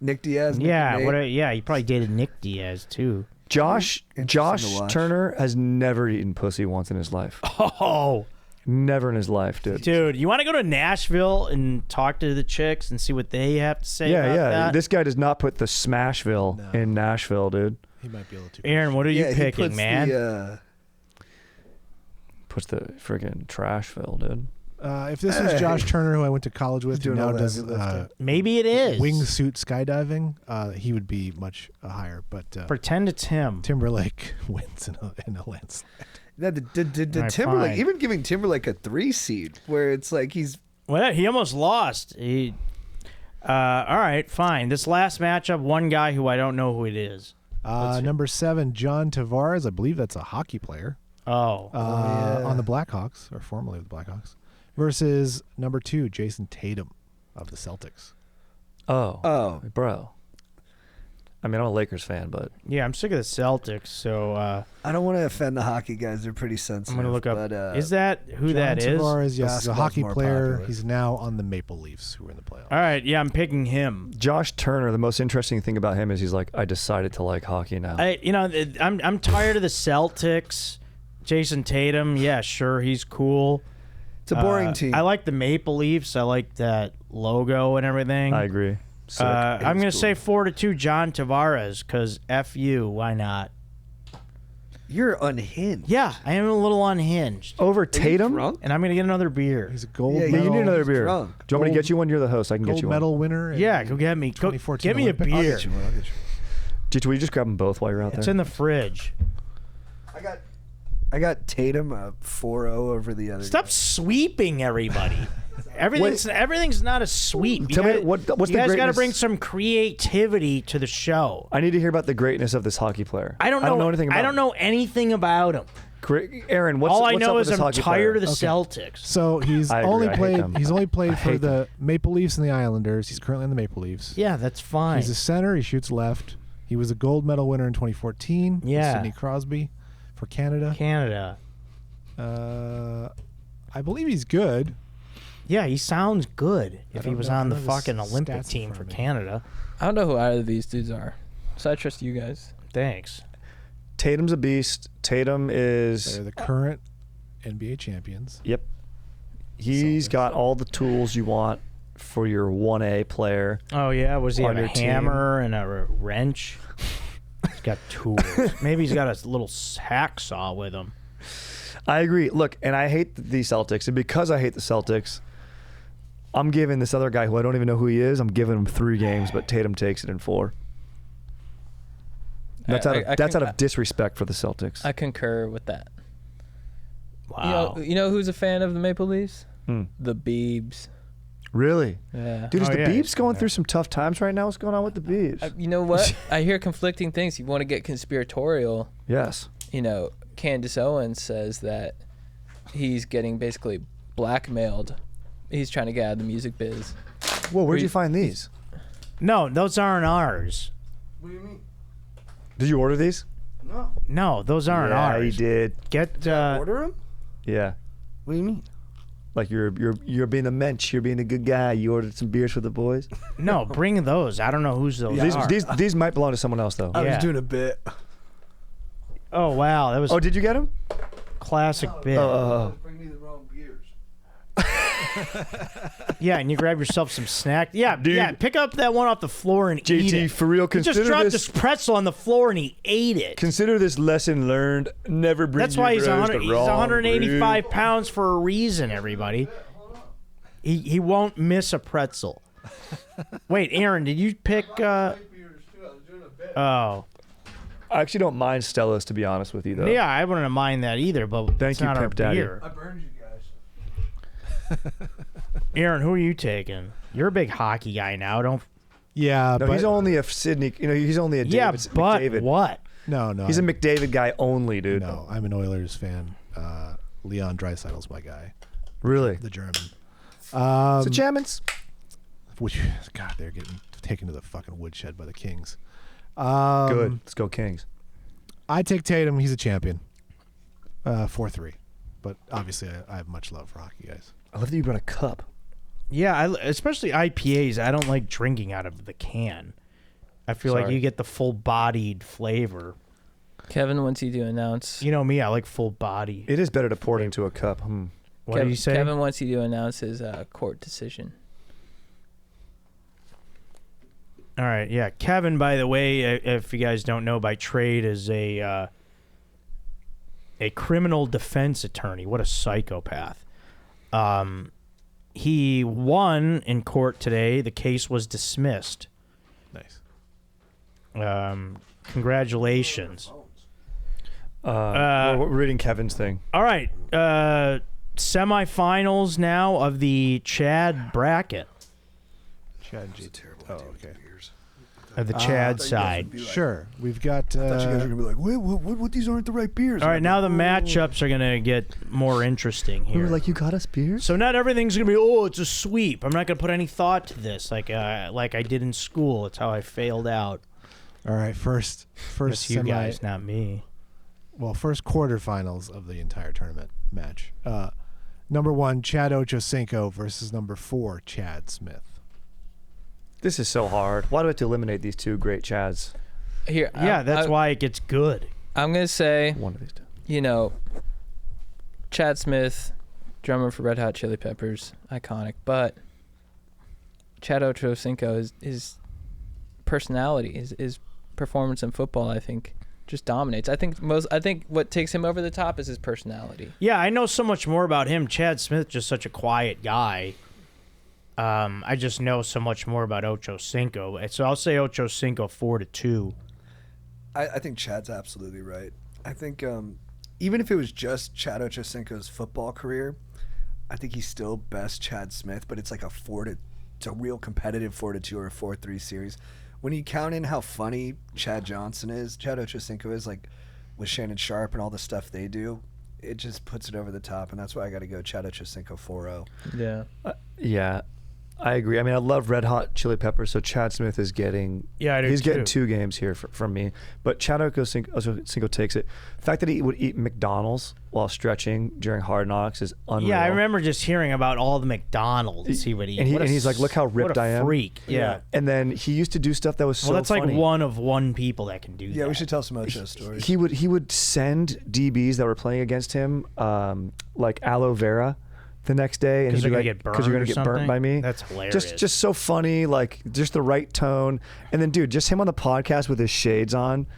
Nick Diaz. Nick Yeah, Nate. yeah, he probably dated Nick Diaz too. Josh Interesting to watch. Turner has never eaten pussy once in his life. Oh, Never in his life, dude. dude, you want to go to Nashville and talk to the chicks and see what they have to say about that? This guy does not put the Smashville in Nashville, dude. He might be a little too. Aaron, what are you Yeah, he picking, puts man? Puts the friggin' Trashville, dude. If this was Josh Turner, who I went to college with, who Doing all now the does heavy lifting. Maybe it is. wingsuit skydiving, he would be much higher. But Pretend it's him. Timberlake wins in a landslide. Yeah, the Alright, Timberlake, fine. even giving Timberlake a 3 seed, where it's like he's Well, he almost lost. All right, fine. This last matchup, one guy who I don't know who it is. Number 7, John Tavares. I believe that's a hockey player. Oh, On the Blackhawks, or formerly the Blackhawks, versus number 2, Jason Tatum of the Celtics. Oh, bro. I mean, I'm a Lakers fan, but yeah, I'm sick of the Celtics, so I don't want to offend the hockey guys. They're pretty sensitive. I'm going to look up. But, Is that who John that is? Tavares, yes, he's a Basketball's hockey more player. popular. He's now on the Maple Leafs, who are in the playoffs. All right, yeah, I'm picking him. Josh Turner, the most interesting thing about him is he's like, I decided to like hockey now. I'm tired of the Celtics. Jason Tatum, yeah, sure, he's cool. it's a boring team. I like the Maple Leafs. I like that logo and everything. I agree. Sick. I'm going to say 4-2 John Tavares because F you, why not? You're unhinged. Yeah, I am a little unhinged. Over Tatum? Drunk? And I'm going to get another beer. He's a gold Yeah, medal. You need another beer. drunk. Do you want me to get you one? You're the host. I can get gold you one. medal winner. in Yeah, go get me. Go, 2014 get me a Olympics. I'll beer. get you one. I'll get you one. Will you just grab them both while you're out It's there? in the fridge. I got Tatum 4-0 over the other. Stop guy. sweeping everybody. Everything's not a sweep. Tell me, what's you the guys got to greatness- bring some creativity to the show. I need to hear about the greatness of this hockey player. I don't know anything about I don't know anything about him. Aaron, what's All I what's up know with is this I'm hockey tired player? of the Celtics. So he's I agree. only I hate played. them. He's only played I for hate the Maple Leafs and the Islanders. He's currently in the Maple Leafs. Yeah, that's fine. He's a center. He shoots left. He was a gold medal winner in 2014. with Yeah. Sidney Crosby for Canada. Canada. I believe he's good. Yeah, he sounds good if he don't was know- I on the don't have his fucking Olympic stats in team front for of me. Canada. I don't know who either of these dudes are, so I trust you guys. Thanks. Tatum's a beast. Tatum is. They're the current NBA champions. Yep. He's Celtics. got all the tools you want for your 1A player. Oh yeah, was he On have a your team. hammer and a wrench? He's got tools. Maybe he's got a little hacksaw with him. I agree. Look, and I hate the Celtics, and because I hate the Celtics, I'm giving this other guy who I don't even know who he is. I'm giving him 3 games, but Tatum takes it in 4. That's out of disrespect for the Celtics. I concur with that. Wow. You know who's a fan of the Maple Leafs? Hmm. The Beebs. Really? Yeah. Dude, is Oh, the yeah, Beebs he's going there. through some tough times right now? What's going on with the Beebs? You know what? I hear conflicting things. You want to get conspiratorial. Yes. You know, Candace Owens says that he's getting basically blackmailed. He's trying to get out of the music biz. Whoa, where'd you find these? No, those aren't ours. What do you mean? Did you order these? No. No, those aren't Yeah, ours. he did. Get Order them? Yeah. What do you mean? Like you're being a mensch. You're being a good guy. You ordered some beers for the boys. no, bring those. I don't know whose those are. These might belong to someone else though. I Yeah. was doing a bit. Oh wow, that was Oh, did you get them? classic bit. Bring me the wrong beers. Yeah, and you grab yourself some snack. Yeah, Dude. yeah. Pick up that one off the floor and eat JT, it. for real, He just consider dropped this. this pretzel on the floor and he ate it. Consider this lesson learned. Never bring. That's your why he's bros 100. the He's wrong 185 brew. pounds for a reason. Everybody. He won't miss a pretzel. Wait, Aaron, did you pick? Oh, I actually don't mind Stella's, to be honest with you, though. yeah. I wouldn't mind that either. But Thank it's you, not our Pimp Daddy. beer. I burned you guys. Aaron, who are you taking? You're a big hockey guy now. Don't. Yeah, No, but he's only a Sydney. You know, he's only a Yeah, David, but McDavid. what? no. He's a McDavid guy only, dude. no. I'm an Oilers fan. Leon Draisaitl's my guy, Really? the German. So Champions. Which, God, they're getting taken to the fucking woodshed by the Kings. Good. Let's go Kings. I take Tatum. He's a champion. 4-3. But obviously, I have much love for hockey, guys. I love that you brought a cup. Yeah, especially IPAs. I don't like drinking out of the can. I feel like you get the full-bodied flavor. Kevin wants you to announce. You know me, I like full body. It is better to pour it into a cup. What did you say? Kevin wants you to announce his court decision. All right, yeah. Kevin, by the way, if you guys don't know, by trade is a criminal defense attorney. What a psychopath. He won in court today. The case was dismissed. Nice. Congratulations. We're reading Kevin's thing. All right. Semifinals now of the Chad bracket. Chad JTs. Oh, okay. Of the Chad side. Like, Sure. We've got. I thought you guys were gonna be like, wait, what? These aren't the right beers. All right, now the matchups are gonna get more interesting here. We were like, you got us beers? So not everything's gonna be, oh, it's a sweep. I'm not gonna put any thought to this, like I did in school. It's how I failed out. All right, first That's you guys, not me. Well, first quarterfinals of the entire tournament match. Number 1, Chad Ochocinco versus number 4, Chad Smith. This is so hard. Why do I have to eliminate these two great Chads? Here, Yeah, that's why it gets good. I'm gonna say, One of these two. you know, Chad Smith, drummer for Red Hot Chili Peppers, iconic. But Chad Ochocinco, his personality, his performance in football, I think, just dominates. I think what takes him over the top is his personality. Yeah, I know so much more about him. Chad Smith, just such a quiet guy. I just know so much more about Ochocinco. So I'll say Ochocinco 4-2. I think Chad's absolutely right. I think even if it was just Chad Ochocinco's football career, I think he's still best Chad Smith. But it's like it's a real competitive 4-2 or a 4-3 series. When you count in how funny Chad Johnson is, Chad Ochocinco is, like with Shannon Sharp and all the stuff they do, it just puts it over the top, and that's why I got to go Chad Ochocinco 4-0. Yeah. Yeah, I agree. I mean, I love Red Hot Chili Peppers, so Chad Smith is getting. Yeah, I do he's too. getting 2 games here from me. But Chad Ochocinco takes it. The fact that he would eat McDonald's while stretching during Hard Knocks is unreal. Yeah, I remember just hearing about all the McDonald's he would eat. And he's like, look how ripped I am. Freak. Yeah. And then he used to do stuff that was so Well, that's funny. like one of one people that can do that. Yeah, we should tell some Ocho stories. He would send DBs that were playing against him like aloe vera the next day, and Because he'd you're be gonna like, get burned. "Because you're gonna or get something? burnt by me." That's hilarious. Just so funny, like just the right tone. And then, dude, just him on the podcast with his shades on.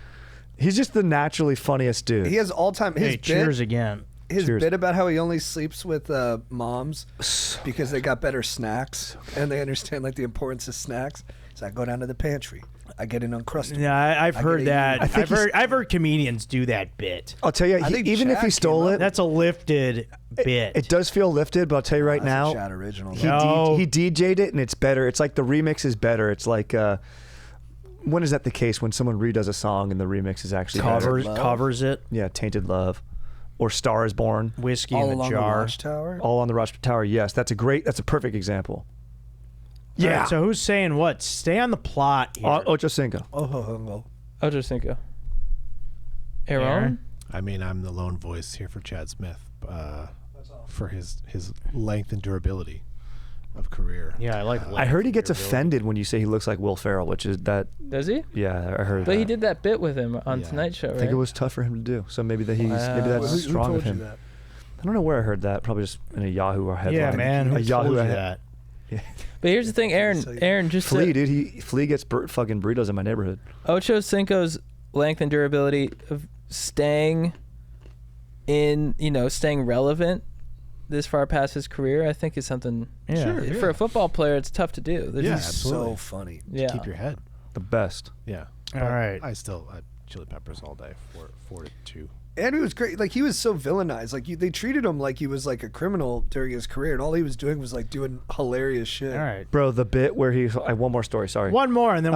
He's just the naturally funniest dude. He has all time. Hey, cheers again. His Cheers. bit about how he only sleeps with moms because they got better snacks and they understand like the importance of snacks. So I go down to the pantry. I get an Uncrustable. Yeah, I've I heard get a that. Union. I've heard comedians do that bit. I'll tell you, I think even if Chad he stole came it, up- That's a lifted bit. it does feel lifted. But I'll tell you right That's now, a Chad original. he No. he DJ'd it and it's better. It's like the remix is better. It's like when is that the case when someone redoes a song and the remix is actually better? covers it. Yeah, Tainted Love or Star Is Born. Whiskey All in the along jar. the Watchtower. All on the Rochester Tower. Yes, that's a perfect example. All Yeah. right, so who's saying what? Stay on the plot here. Ochocinco. Ochocinco. Aaron? Aaron? I mean, I'm the lone voice here for Chad Smith for his length and durability of career. Yeah, I like. I heard he gets durability. offended when you say he looks like Will Ferrell, which is that. Does he? Yeah, I heard. But that. he did that bit with him on Yeah. Tonight Show, right? I think it was tough for him to do. So maybe maybe that's Who strong told of him. you that? I don't know where I heard that. Probably just in a Yahoo or headline. Yeah, man. Who a Yahoo told you head- that? But here's the thing, Aaron, just Flea, to, dude. Flea gets fucking burritos in my neighborhood. Ochocinco's length and durability of staying staying relevant this far past his career, I think is something. Yeah. Sure. For a football player, it's tough to do. There's Yeah, just- absolutely. So funny. yeah. Keep your head. The best. Yeah. All But right. I Chili Peppers all day. 4-2. And he was great. Like he was so villainized. Like they treated him like he was like a criminal during his career, and all he was doing was like doing hilarious shit. All right. Bro, the bit where he. One more story. Sorry. One more, and then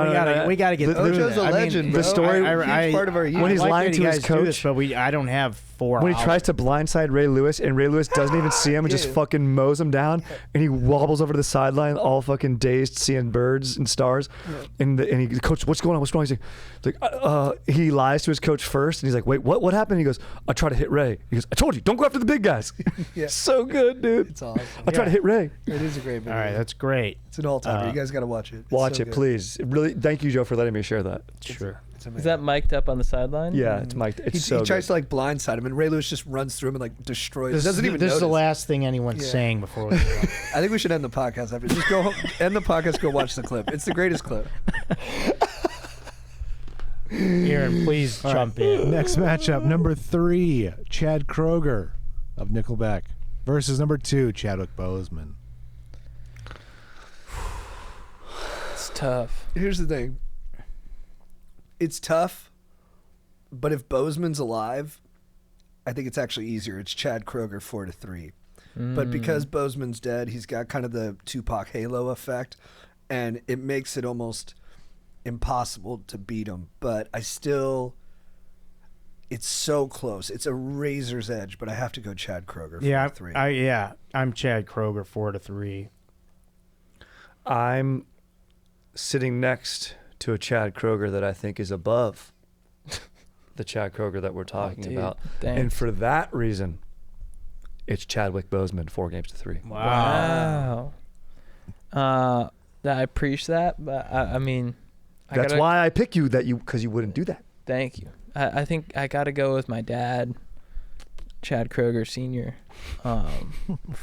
we gotta get The- through Ocho's that. a legend, the bro. story- Huge part of our youth. When he's I like lying that to you his guys do this, coach- but I don't have 4 when he hours. tries to blindside Ray Lewis, and Ray Lewis doesn't even see him and just fucking mows him down, and he wobbles over to the sideline, all fucking dazed, seeing birds and stars, and he, coach, what's going on? What's wrong? He's like, he lies to his coach first, and he's like, wait, what happened? He goes, I tried to hit Ray. He goes, I told you, don't go after the big guys. Yeah. So good, dude. It's awesome. I tried to hit Ray. It is a great video. All right, that's great. It's an all-timer. You guys got to watch it. It's Watch so it, good. please. Really, thank you, Joe, for letting me share that. Sure. It's amazing. Is that mic'd up on the sideline? Yeah, it's Mike. It's He so tries good. to like blindside him, and Ray Lewis just runs through him and like destroys. This, Doesn't even this is the notice. last thing anyone's Yeah. saying before we go. I think we should end the podcast after. Just go home, end the podcast. Go watch the clip. It's the greatest clip. Aaron, please jump in. Next matchup, number 3, Chad Kroeger of Nickelback versus number 2, Chadwick Boseman. It's tough. Here's the thing. It's tough, but if Bozeman's alive, I think it's actually easier. It's Chad Kroeger 4-3. But because Bozeman's dead, he's got kind of the Tupac halo effect, and it makes it almost impossible to beat him. But I still, it's so close. It's a razor's edge, but I have to go Chad Kroeger 4-3. I'm Chad Kroeger 4-3. I'm sitting next to a Chad Kroeger that I think is above the Chad Kroeger that we're talking dude, about. thanks. And for that reason, it's Chadwick Boseman 4-3. Wow. I appreciate that, but I mean, That's why I pick you, because you wouldn't do that. Thank you. I think I got to go with my dad, Chad Kroeger Sr.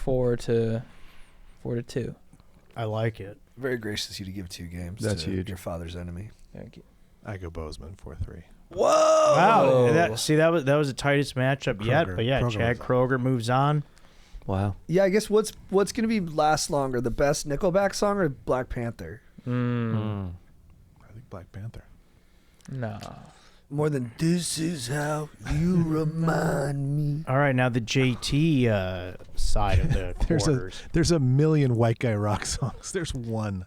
4-2. I like it. Very gracious of you to give 2 games That's to huge. your father's enemy. Thank you. I go Boseman 4-3. Whoa! Wow. That was the tightest matchup yet. Kroeger. But yeah, Kroeger Chad was- Kroeger moves on. Wow. Yeah, I guess what's going to be last longer, the best Nickelback song or Black Panther? I think Black Panther. No. More than this is how you remind me. All right, now the JT side of the quarters. There's a million white guy rock songs. There's one.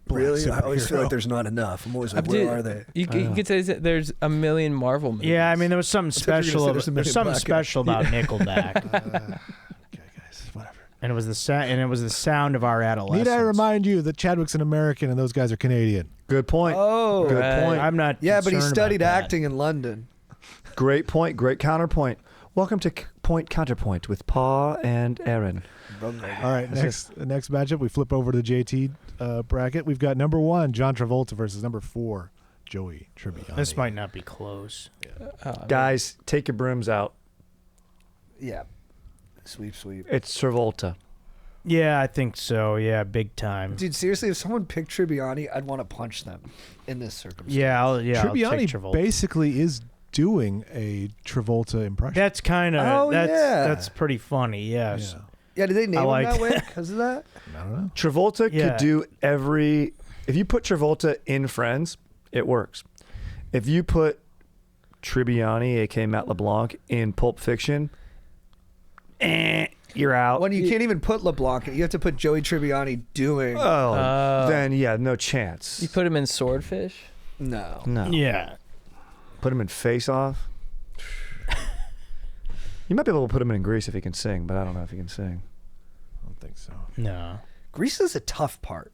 Black Really? I always feel superhero. like there's not enough. I'm always like, where are they? You could say that there's a million Marvel movies. Yeah, I mean there was something thought you were special. gonna say There's there's a something million special about Nickelback, Okay, guys, whatever. and it was the sound of our adolescence. Need I remind you that Chadwick's an American and those guys are Canadian? Good point. Oh, Good right. point. I'm not. yeah, but he concerned studied about that. acting in London. Great point. Great counterpoint. Welcome to Point Counterpoint with Parr and Aaron. All right, next matchup, we flip over to the JT bracket. We've got number 1, John Travolta versus number 4, Joey Tribbiani. This might not be close. Guys, take your brooms out. Yeah. Sweep. It's Travolta. Yeah, I think so. Yeah, big time. Dude, seriously, if someone picked Tribbiani, I'd want to punch them in this circumstance. Yeah, I'll take Tribbiani Travolta. basically is doing a Travolta impression. That's kind of Oh, yeah. that's pretty funny. Yes. Yeah. Yeah, did they name I him like that way because of that? I don't know. Travolta Yeah. could do if you put Travolta in Friends, it works. If you put Tribbiani, aka Matt LeBlanc, in Pulp Fiction, you're out. When you can't even put LeBlanc in it, you have to put Joey Tribbiani doing. Then yeah, no chance. You put him in Swordfish? No. No. Yeah. Put him in Face Off. You might be able to put him in Grease if he can sing, but I don't know if he can sing. I don't think so. No. Grease is a tough part.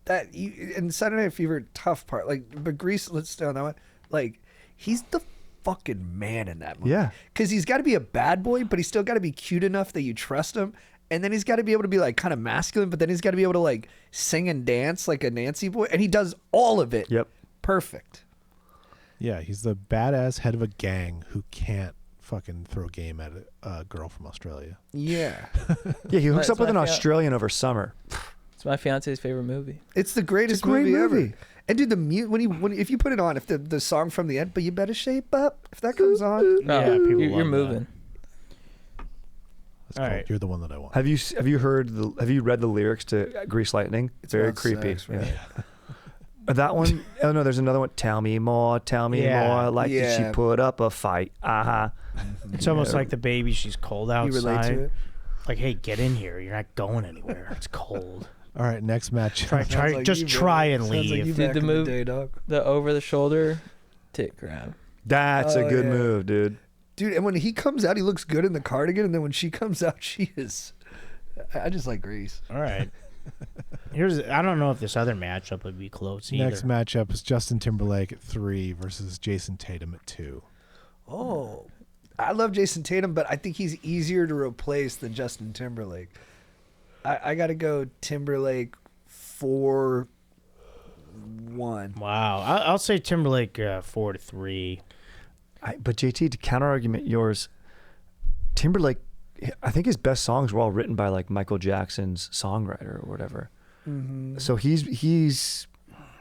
And Saturday Night Fever, tough part. But Grease, let's stay on that one. He's the fucking man in that movie. Yeah. Because he's got to be a bad boy, but he's still got to be cute enough that you trust him. And then he's got to be able to be kind of masculine, but then he's got to be able to sing and dance like a Nancy boy. And he does all of it. Yep. Perfect. Yeah, he's the badass head of a gang who can't fucking throw game at a girl from Australia. Yeah. Yeah, he hooks That's up with an my Australian over summer. It's my fiance's favorite movie. It's the greatest It's a great movie movie. ever. And dude, if you put it on, if the song from the end, but you better shape up, if that comes on, Yeah, people you're love moving. That's All cool. right. You're the one that I want. Have you read the lyrics to Grease Lightning? It's Very about creepy. sex, right? Yeah. That one, oh no, there's another one. Tell me more, Yeah. more. Like did Yeah. she put up a fight? It's almost like the baby. She's cold you relate outside. to it. Like, hey, get in here. You're not going anywhere. It's cold. All right, next match. Try, Sounds like just you, try man. and Sounds like leave. you Dude, back the in move- day, dog. The over the shoulder tit grab. That's a Oh, good yeah. move, dude. Dude, and when he comes out, he looks good in the cardigan, and then when she comes out, she is. I just like Grace. All right. I don't know if this other matchup would be close either. Next matchup is Justin Timberlake at 3 versus Jason Tatum at 2. Oh, I love Jason Tatum, but I think he's easier to replace than Justin Timberlake. I got to go Timberlake 4-1. Wow. I'll say Timberlake 4-3. But JT, to counter argument yours, Timberlake, I think his best songs were all written by like Michael Jackson's songwriter or whatever. Mm-hmm. So he's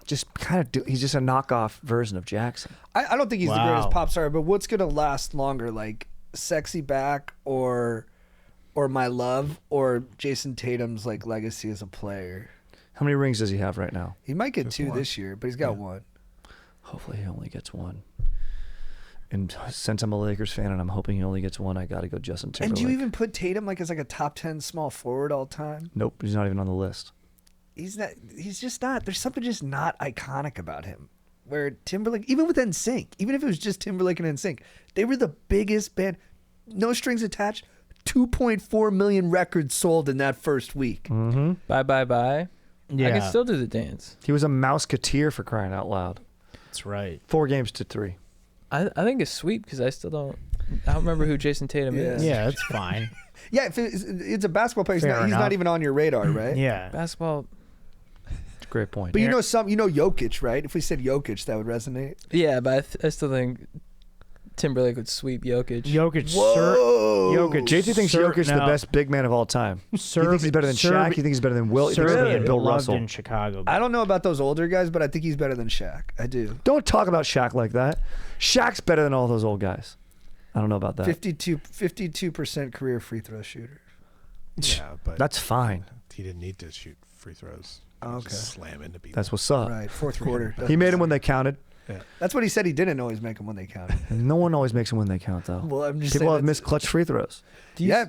just kind of he's just a knockoff version of Jackson. I don't think he's the Wow. greatest pop star, but what's gonna last longer, like "Sexy Back" or "My Love" or Jason Tatum's like legacy as a player? How many rings does he have right now? He might get Just 2 one. this year, but he's got 1. Hopefully he only gets 1. And since I'm a Lakers fan and I'm hoping he only gets 1, I got to go Justin And Timberlake. do you even put Tatum like as like a top 10 small forward all time? Nope, he's not even on the list. He's not. He's just not. There's something just not iconic about him. Where Timberlake, even with NSYNC, even if it was just Timberlake and NSYNC, they were the biggest band. No strings attached. 2.4 million records sold in that first week. Mm-hmm. Bye, bye, bye. Yeah. I can still do the dance. He was a Mouseketeer for crying out loud. That's right. 4 games to 3. I think it's sweet because I don't remember who Jason Tatum is. Yeah, that's fine. Yeah, if it's a basketball player. Fair He's enough. not even on your radar, right? Yeah. Basketball. It's a great point. But you know Jokic, right? If we said Jokic, that would resonate. Yeah, but I still think Timberlake would sweep Jokic. Jokic. Whoa. Jokic. JT thinks Jokic's the best big man of all time. You think he's better than Shaq? You think he's better than Will? You think he's better than Bill loved Russell? in Chicago. I don't know about those older guys, but I think he's better than Shaq. I do. Don't talk about Shaq like that. Shaq's better than all those old guys. I don't know about that. 52% career free throw shooter. Yeah, but That's fine. he didn't need to shoot free throws. Oh, okay. Just slam into people. That's what's up. Right, fourth quarter. He made them when they counted. That's what he said. He didn't always make them when they counted. No one always makes them when they count, though. Well, I'm just People saying have missed clutch free throws. Yeah,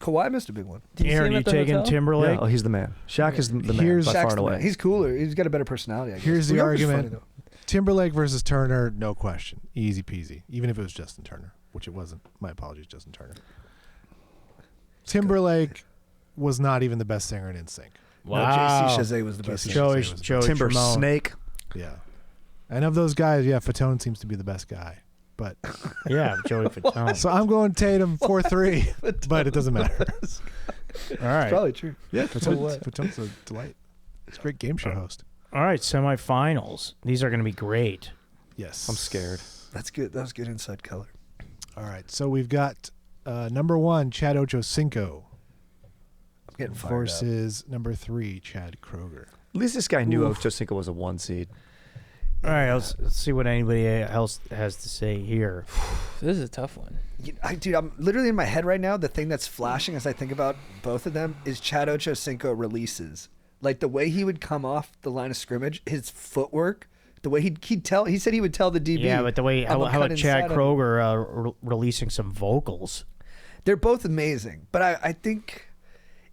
Kawhi missed a big one. Did you see Aaron, him you at the taking hotel? Timberlake? Yeah, oh, he's the man. Shaq is the man Here's- by far Shaq's and the man. away. He's cooler. He's got a better personality, I guess. Here's the Jokic's argument. funny, though. Timberlake versus Turner, no question. Easy peasy. Even if it was Justin Turner, which it wasn't. My apologies, Justin Turner. Timberlake was not even the best singer in NSYNC. No, JC Chazé was the best. JC Joey, Chazé was Joey Timber Tremont. Snake. Yeah. And of those guys, yeah, Fatone seems to be the best guy. But Yeah, Joey Fatone. so I'm going Tatum 4-3, but it doesn't matter. All right. Probably true. Yeah, what? Fatone's a delight. He's a great game show host. All right, semifinals. These are going to be great. Yes. I'm scared. That's good. That was good inside color. All right, so we've got number 1, Chad Ochocinco I'm getting fired up. versus number 3, Chad Kroeger. At least this guy knew Ochocinco was a 1 seed. All right, let's see what anybody else has to say here. This is a tough one. Dude, I'm literally in my head right now. The thing that's flashing as I think about both of them is Chad Ochocinco releases. Like the way he would come off the line of scrimmage, his footwork, the way he'd tell. He said he would tell the DB. Yeah, but the way how I'm gonna about cut Chad inside him. Kroeger releasing some vocals? They're both amazing, but I think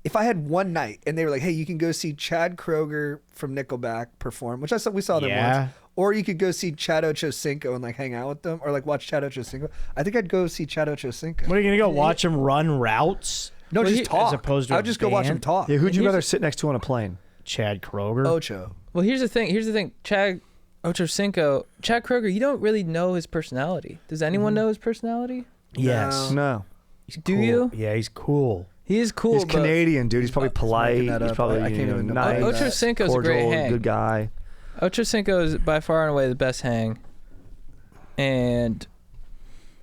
if I had one night and they were like, "Hey, you can go see Chad Kroeger from Nickelback perform," which we saw them Yeah. once, or you could go see Chad Ochocinco and like hang out with them, or like watch Chad Ochocinco. I think I'd go see Chad Ochocinco. What are you gonna go watch him run routes? No, Well, just he- talk. as opposed to I a would just go watch him band? talk. Yeah, who'd you here's- rather sit next to on a plane? Chad Kroeger. Ocho. Well, here's the thing. Chad Ochocinco, Chad Kroeger, you don't really know his personality. Does anyone know his personality? Yes. No. He's Do cool. you? Yeah, he's cool. He is cool. He's but Canadian, dude. He's probably polite. making that He's up. probably I can't even know nice, about that. Ochocinco's a cordial, great hang. good guy. Ochocinco is by far and away the best hang. And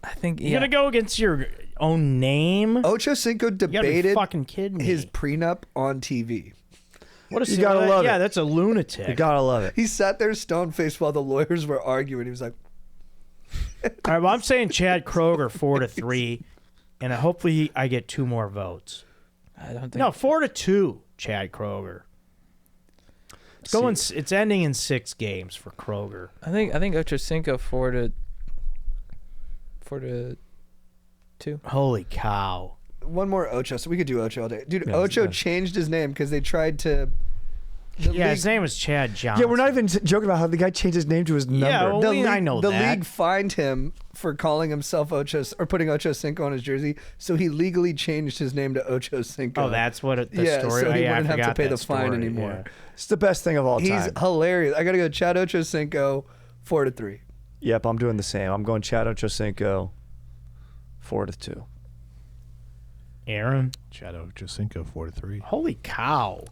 I think You're gonna go against your own name? Ochocinco You gotta be debated fucking kidding me. his prenup on TV. What a You gotta love yeah, it. that's a lunatic. You gotta love it. He sat there stone faced while the lawyers were arguing. He was like, All right, well, I'm saying Chad Kroeger 4-3, and hopefully I get 2 more votes. I don't think. No, 4-2, Chad Kroeger. It's going. It's ending in 6 games for Kroeger. I think Ochocinco 4-2. Holy cow! one more Ocho. So we could do Ocho all day. Dude, Yeah, Ocho yeah. changed his name because they tried to. Yeah, his name was Chad Johnson. Yeah, we're not even joking about how the guy changed his name to his number. Yeah, well, I know the that. league fined him for calling himself Ocho or putting Ocho Cinco on his jersey, so he legally changed his name to Ocho Cinco. Oh, that's what the yeah, story. so he I wouldn't have to forgot pay that the fine story, anymore. yeah. It's the best thing of all He's time. hilarious. I gotta go Chad Ocho Cinco 4-3. Yep, I'm doing the same. I'm going Chad Ochocinco 4-2. Aaron, Chad Ochocinco 4-3. holy cow!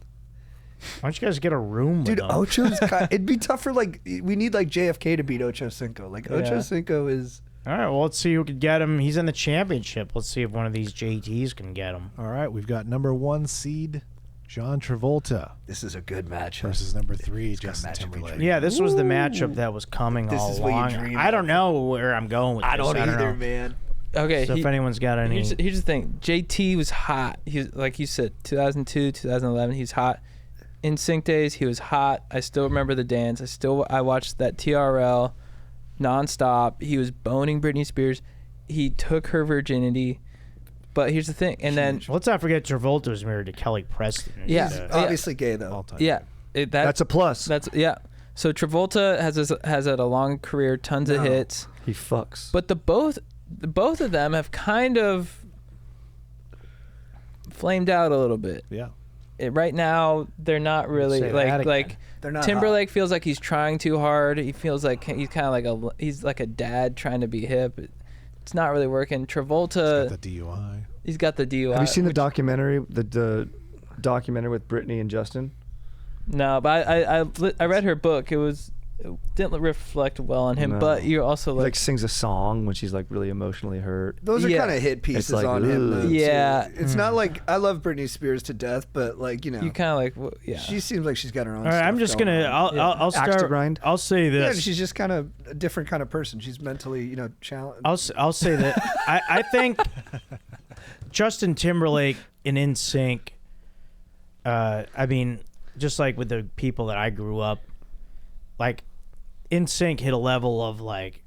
Why don't you guys get a room Dude, with him? Ocho's it'd be tough for we need JFK to beat Ocho Cinco. Ocho Cinco is. All right, well, let's see who could get him. He's in the championship. Let's see if one of these JTs can get him. All right, we've got number 1 seed John Travolta This is a good matchup. versus number 3 got a Justin matchup we Timberlake. dream. Yeah, this was the matchup that was coming This all is what you along. dream I don't of. know where I'm going with this. I don't either, know. man. Okay, So if anyone's got any, here's the thing. JT was hot. He was, like you said, 2002, 2011. He was hot. In Sync days, he was hot. I still remember the dance. I watched that TRL nonstop. He was boning Britney Spears. He took her virginity. But here's the thing. And then let's not forget Travolta was married to Kelly Preston. Yeah. He's obviously gay though. All time. yeah, That's a plus. that's yeah. So Travolta has had a long career, tons of No. hits. He fucks. But the both of them have kind of flamed out a little bit. Yeah. Right now, they're not really Say that like again. They're not Timberlake feels like he's trying too hard. He feels like he's kind of he's like a dad trying to be hip. It's not really working. Travolta, Got the DUI. he's got the DUI. Have you seen the which- documentary, the documentary with Britney and Justin? No, but I read her book. It didn't reflect well on him. No. But you're also He like sings a song when she's like really emotionally hurt. Those are Yeah. kind of hit pieces like, on him. Though, ooh. too. Yeah. It's not like I love Britney Spears to death, but you kind of yeah. she seems like she's got her own. All right, stuff I'm just going gonna. on. I'll Axe to start. grind. I'll say Yeah, this. she's just kind of a different kind of person. She's mentally, challenged. I'll say that I think Justin Timberlake in NSYNC. I mean, just like with the people that I grew up, like NSYNC hit a level of like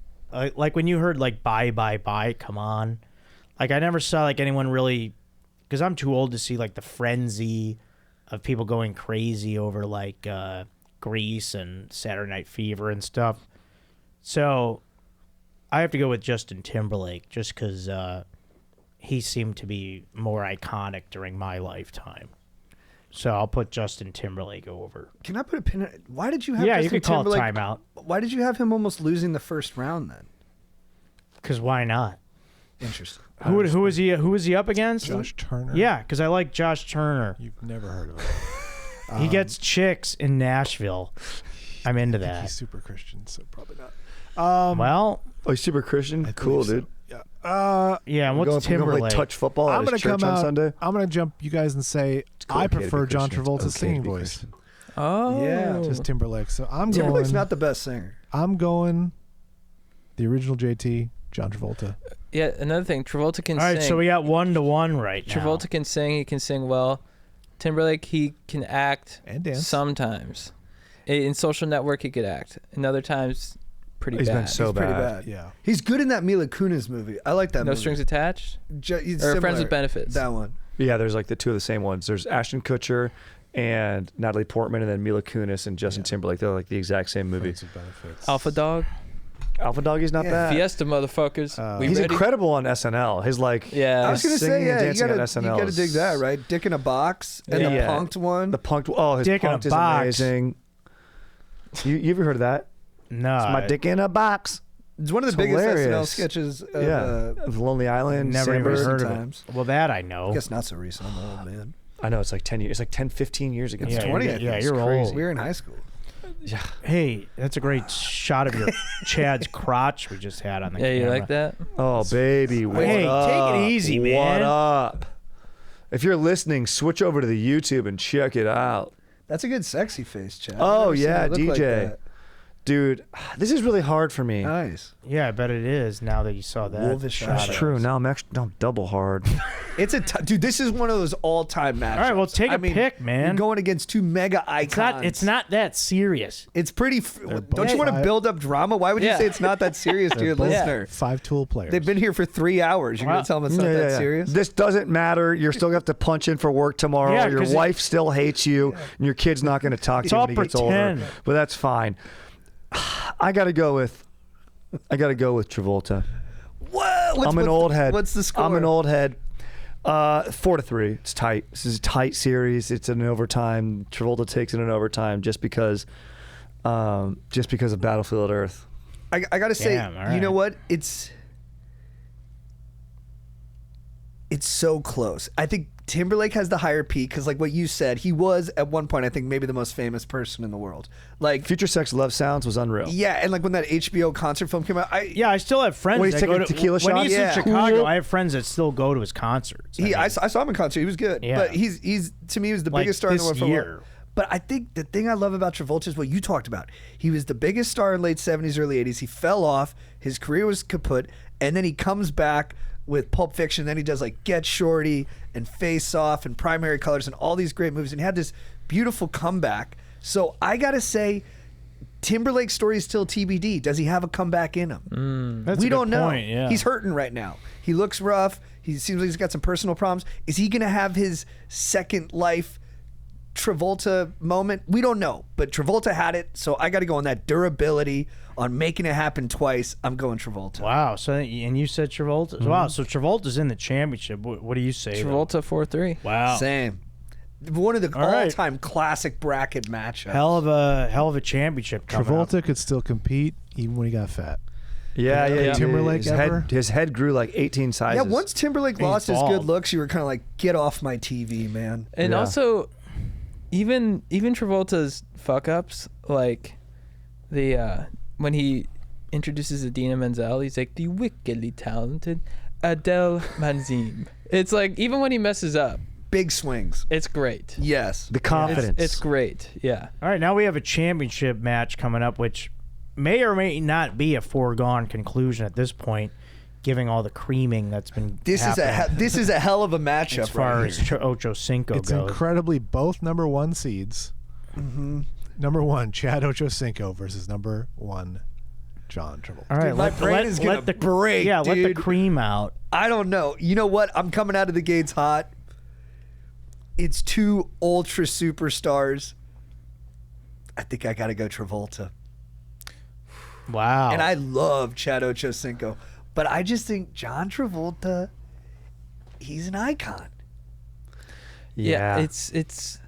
when you heard like bye bye bye, come on, like I never saw like anyone really, because I'm too old to see like the frenzy of people going crazy over like Grease and Saturday Night Fever and stuff. So I have to go with Justin Timberlake just because he seemed to be more iconic during my lifetime. So I'll put Justin Timberlake over. Can I put a pin? Why did you have? Yeah, Justin you could call Timberlake, it timeout. Why did you have him almost losing the first round then? Because why not? Interesting. Who was he? Who was he up against? Josh Turner. Yeah, because I like Josh Turner. You've never heard of him. He gets chicks in Nashville. I'm into I think that. he's super Christian, so probably not. Well, Oh, he's super Christian. I Cool, believe so. dude. Yeah. yeah. And We're what's gonna play Timberlake? touch football I'm at gonna his church come on out. Sunday. I'm gonna jump you guys and say cool, I okay to be prefer John Christian. Travolta's It's okay to singing be voice. Christian. Oh Yeah, Just Timberlake. So I'm Timberlake's going. not the best singer. I'm going. The original JT, John Travolta. yeah. Another thing, Travolta can All right, sing. so we got 1-1 right now. Travolta can sing. He can sing well. Timberlake, he can act And dance. sometimes. In Social Network, he could act. And other times, pretty He's bad. been so He's pretty bad. bad. Yeah. He's good in that Mila Kunis movie. I like that No movie. Strings Attached? He's Or Friends similar. with Benefits? That one. Yeah, there's like the two of the same ones. There's Ashton Kutcher and Natalie Portman, and then Mila Kunis and Justin Yeah. Timberlake. They're like the exact same movie. Friends with benefits. Alpha Dog? Alpha Doggy's not Yeah. bad. Fiesta, motherfuckers. We He's ready? incredible on SNL. His like Yeah. I was gonna say, singing and yeah, you dancing on gotta SNL dig is- that, right? Dick in a Box and the Yeah. punked one. the punked. Oh, his Dick in a punked is box. amazing. You ever heard of that? No, It's my dick in a box. It's one of the It's biggest SNL hilarious. sketches of Yeah, of Lonely Island. never even Sandberg. heard of times. it. Well, that I I know. guess not so recent. I'm an old man. I know it's like 10 years. It's like 10, 15 years ago. Yeah, It's 20. you're- I think. yeah, It's you're crazy. old. We were in high school. Hey, that's a great shot of your Chad's crotch we just had on the Yeah, camera. you like that? Oh, baby. What Hey, up? take it easy, man. What up? If you're listening, switch over to the YouTube and check it out. That's a good sexy face, Chad. I've Oh, never seen yeah, it look like DJ. that. Dude, this is really hard for me. Nice. Yeah, I bet it is now that you saw that. Wolvish shot That's of true. it. Now I'm double hard. It's dude. This is one of those all-time matchups. All right, well, take a pick, man. You're going against two mega icons. It's not that serious. It's pretty. both Don't you want to five- build up drama? Why would you Yeah. say it's not that serious to your both listener? 5-tool players. They've been here for 3 hours. You're Wow. gonna tell them it's not that serious? This doesn't matter. You're still gonna have to punch in for work tomorrow. Yeah, your 'cause wife still hates you, and your kid's not going to talk to It's you all when he gets pretend. older. But that's fine. I gotta go with Travolta. What? I'm an old head. What's the score? I'm an old head. 4-3. It's tight. This is a tight series. It's an overtime. Travolta takes it in overtime just because of Battlefield Earth. I gotta say, Damn, all you know right. what? It's so close. I think Timberlake has the higher peak because, like what you said, he was at one point, I think, maybe the most famous person in the world. Like, Future Sex Love Sounds was unreal. yeah, and like when that HBO concert film came out, Yeah, I still have friends When he's that taking go to tequila when shots? he's Yeah. in Chicago. Cool. I have friends that still go to his concerts. I saw him in concert. He was good. Yeah. But he's to me, he was the Like biggest star in the this world for a year. while. But I think the thing I love about Travolta is what you talked about. He was the biggest star in late 70s, early 80s. He fell off. His career was kaput. And then he comes back with Pulp Fiction. Then he does like Get Shorty and Face Off and Primary Colors and all these great movies. And he had this beautiful comeback. So I got to say, Timberlake's story is still TBD. Does he have a comeback in him? That's We a good don't know. point, yeah. He's hurting right now. He looks rough. He seems like he's got some personal problems. Is he going to have his second life Travolta moment? We don't know. But Travolta had it, so I got to go on that durability, on making it happen twice. I'm going Travolta. Wow. So and you said Travolta. Wow. So Travolta's in the championship. What do you say? though? Travolta 4-3. Wow. Same. One of the All right. all-time classic bracket matchups. Hell of a championship. Coming up. Travolta could still compete even when he got fat. Yeah. Timberlake ever? His head grew like 18 sizes. Yeah, once Timberlake He's lost his bald. good looks, you were kind of like, get off my TV, man. And Yeah. also, even Travolta's fuck ups, like the when he introduces Idina Menzel, he's like the wickedly talented Adele Manzine. It's like even when he messes up, Big swings. it's great. Yes. the confidence. It's great. Yeah. All right. Now we have a championship match coming up, which may or may not be a foregone conclusion at this point, giving all the creaming that's been This happening is a hell of a matchup as far right as here. Ocho Cinco It's goes. incredibly both number one seeds. Number one, Chad Ochocinco versus number one, John Travolta. All right, Dude, my brain is gonna the, break, Yeah, let the dude. cream out. I don't know. You know what? I'm coming out of the gates hot. It's two ultra superstars. I think I got to go Travolta. Wow. And I love Chad Ochocinco. But I just think John Travolta, he's an icon. Yeah. It's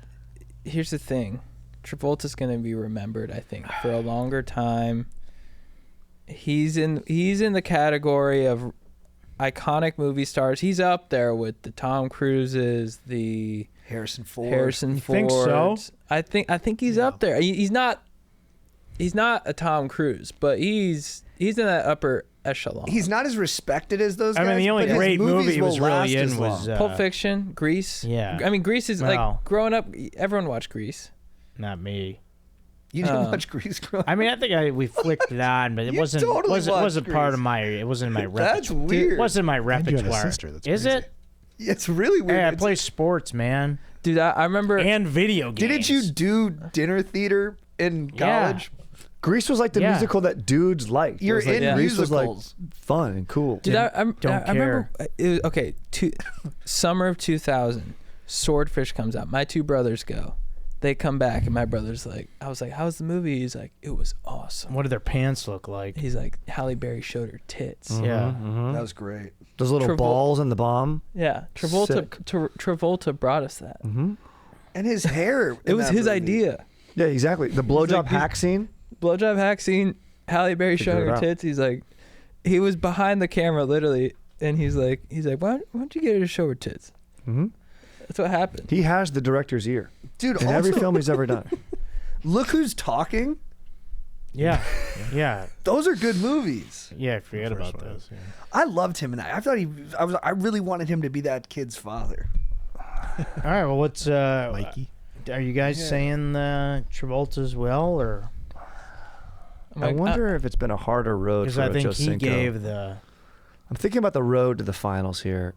here's the thing. Travolta's going to be remembered, I think, for a longer time. He's in the category of iconic movie stars. He's up there with the Tom Cruises, the Harrison Ford. You think so? I think he's up there. He's not a Tom Cruise, but he's in that upper echelon. He's not as respected as those I guys. mean, the only but his great movies movie he will was really last as in was long. Pulp Fiction, Grease. yeah. I mean, Grease is Wow. like growing up. Everyone watched Grease. Not me. You didn't watch Grease growing I mean, I think we flicked it on, but it You wasn't totally wasn't watched part Grease. of my. It wasn't in my That's repertoire. weird. It wasn't in my And you had a repertoire. sister, that's Is crazy. it? It's really weird. Hey, I It's- play sports, man, Dude, I remember. and video games. Didn't you do dinner theater in college? Grease was like the Yeah. musical that dudes liked. It You're was like, in Grease was like musicals. fun and cool. Dude, I remember. care. It was, okay, summer of 2000, Swordfish comes out. My two brothers go. They come back, and my brother's like, I was like, "How's the movie?" He's like, "It was awesome." What do their pants look like? He's like, Halle Berry showed her tits. Yeah. That was great. Those little Travol- balls in the bomb. Yeah, Travolta brought us that. And his hair. It was his idea. Yeah, exactly. The blowjob like, hack scene. Blowjob hack scene. Halle Berry Figure showing it her out. tits. He's like, he was behind the camera literally, and he's like, why don't you get her to show her tits? Mm-hmm. That's what happened. He has the director's ear Dude, in also, every film he's ever done. Look Who's Talking. Yeah. Yeah. Those are good movies. Yeah. I forget The first about one those. is, yeah. I loved him in that. I thought I really wanted him to be that kid's father. All right. Well, what's Mikey. Are you guys saying Travolta as well, or? I wonder if it's been a harder road because for I think Ocho he Cinco. gave the. I'm thinking about the road to the finals here.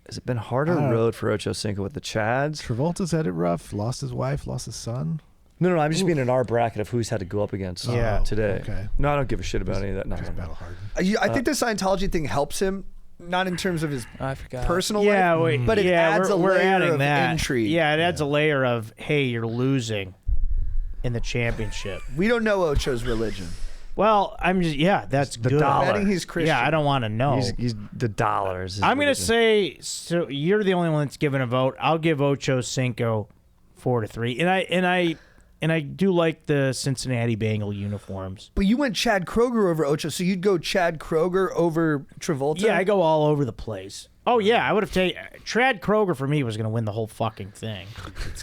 Has it been a harder road for Ocho Cinco with the Chads? Travolta's had it rough. Lost his wife. Lost his son. No. I'm just being in our bracket of who he's had to go up against today. Okay. No, I don't give a shit about any of that. No. Battle hardened. I think the Scientology thing helps him, not in terms of his I forgot. personal Yeah, life, but it adds a we're layer adding of that. intrigue. Yeah, it adds a layer of, hey, you're losing in the championship. We don't know Ocho's religion. Well, I'm just that's The good. dollar. Betting he's Christian. Yeah, I don't want to know. He's the dollars. I'm gonna say so. You're the only one that's given a vote. I'll give Ocho Cinco 4-3, and I do like the Cincinnati Bengal uniforms. But you went Chad Kroeger over Ocho, so you'd go Chad Kroeger over Travolta? Yeah, I go all over the place. Oh yeah, I would have taken Chad Kroeger for me was gonna win the whole fucking thing,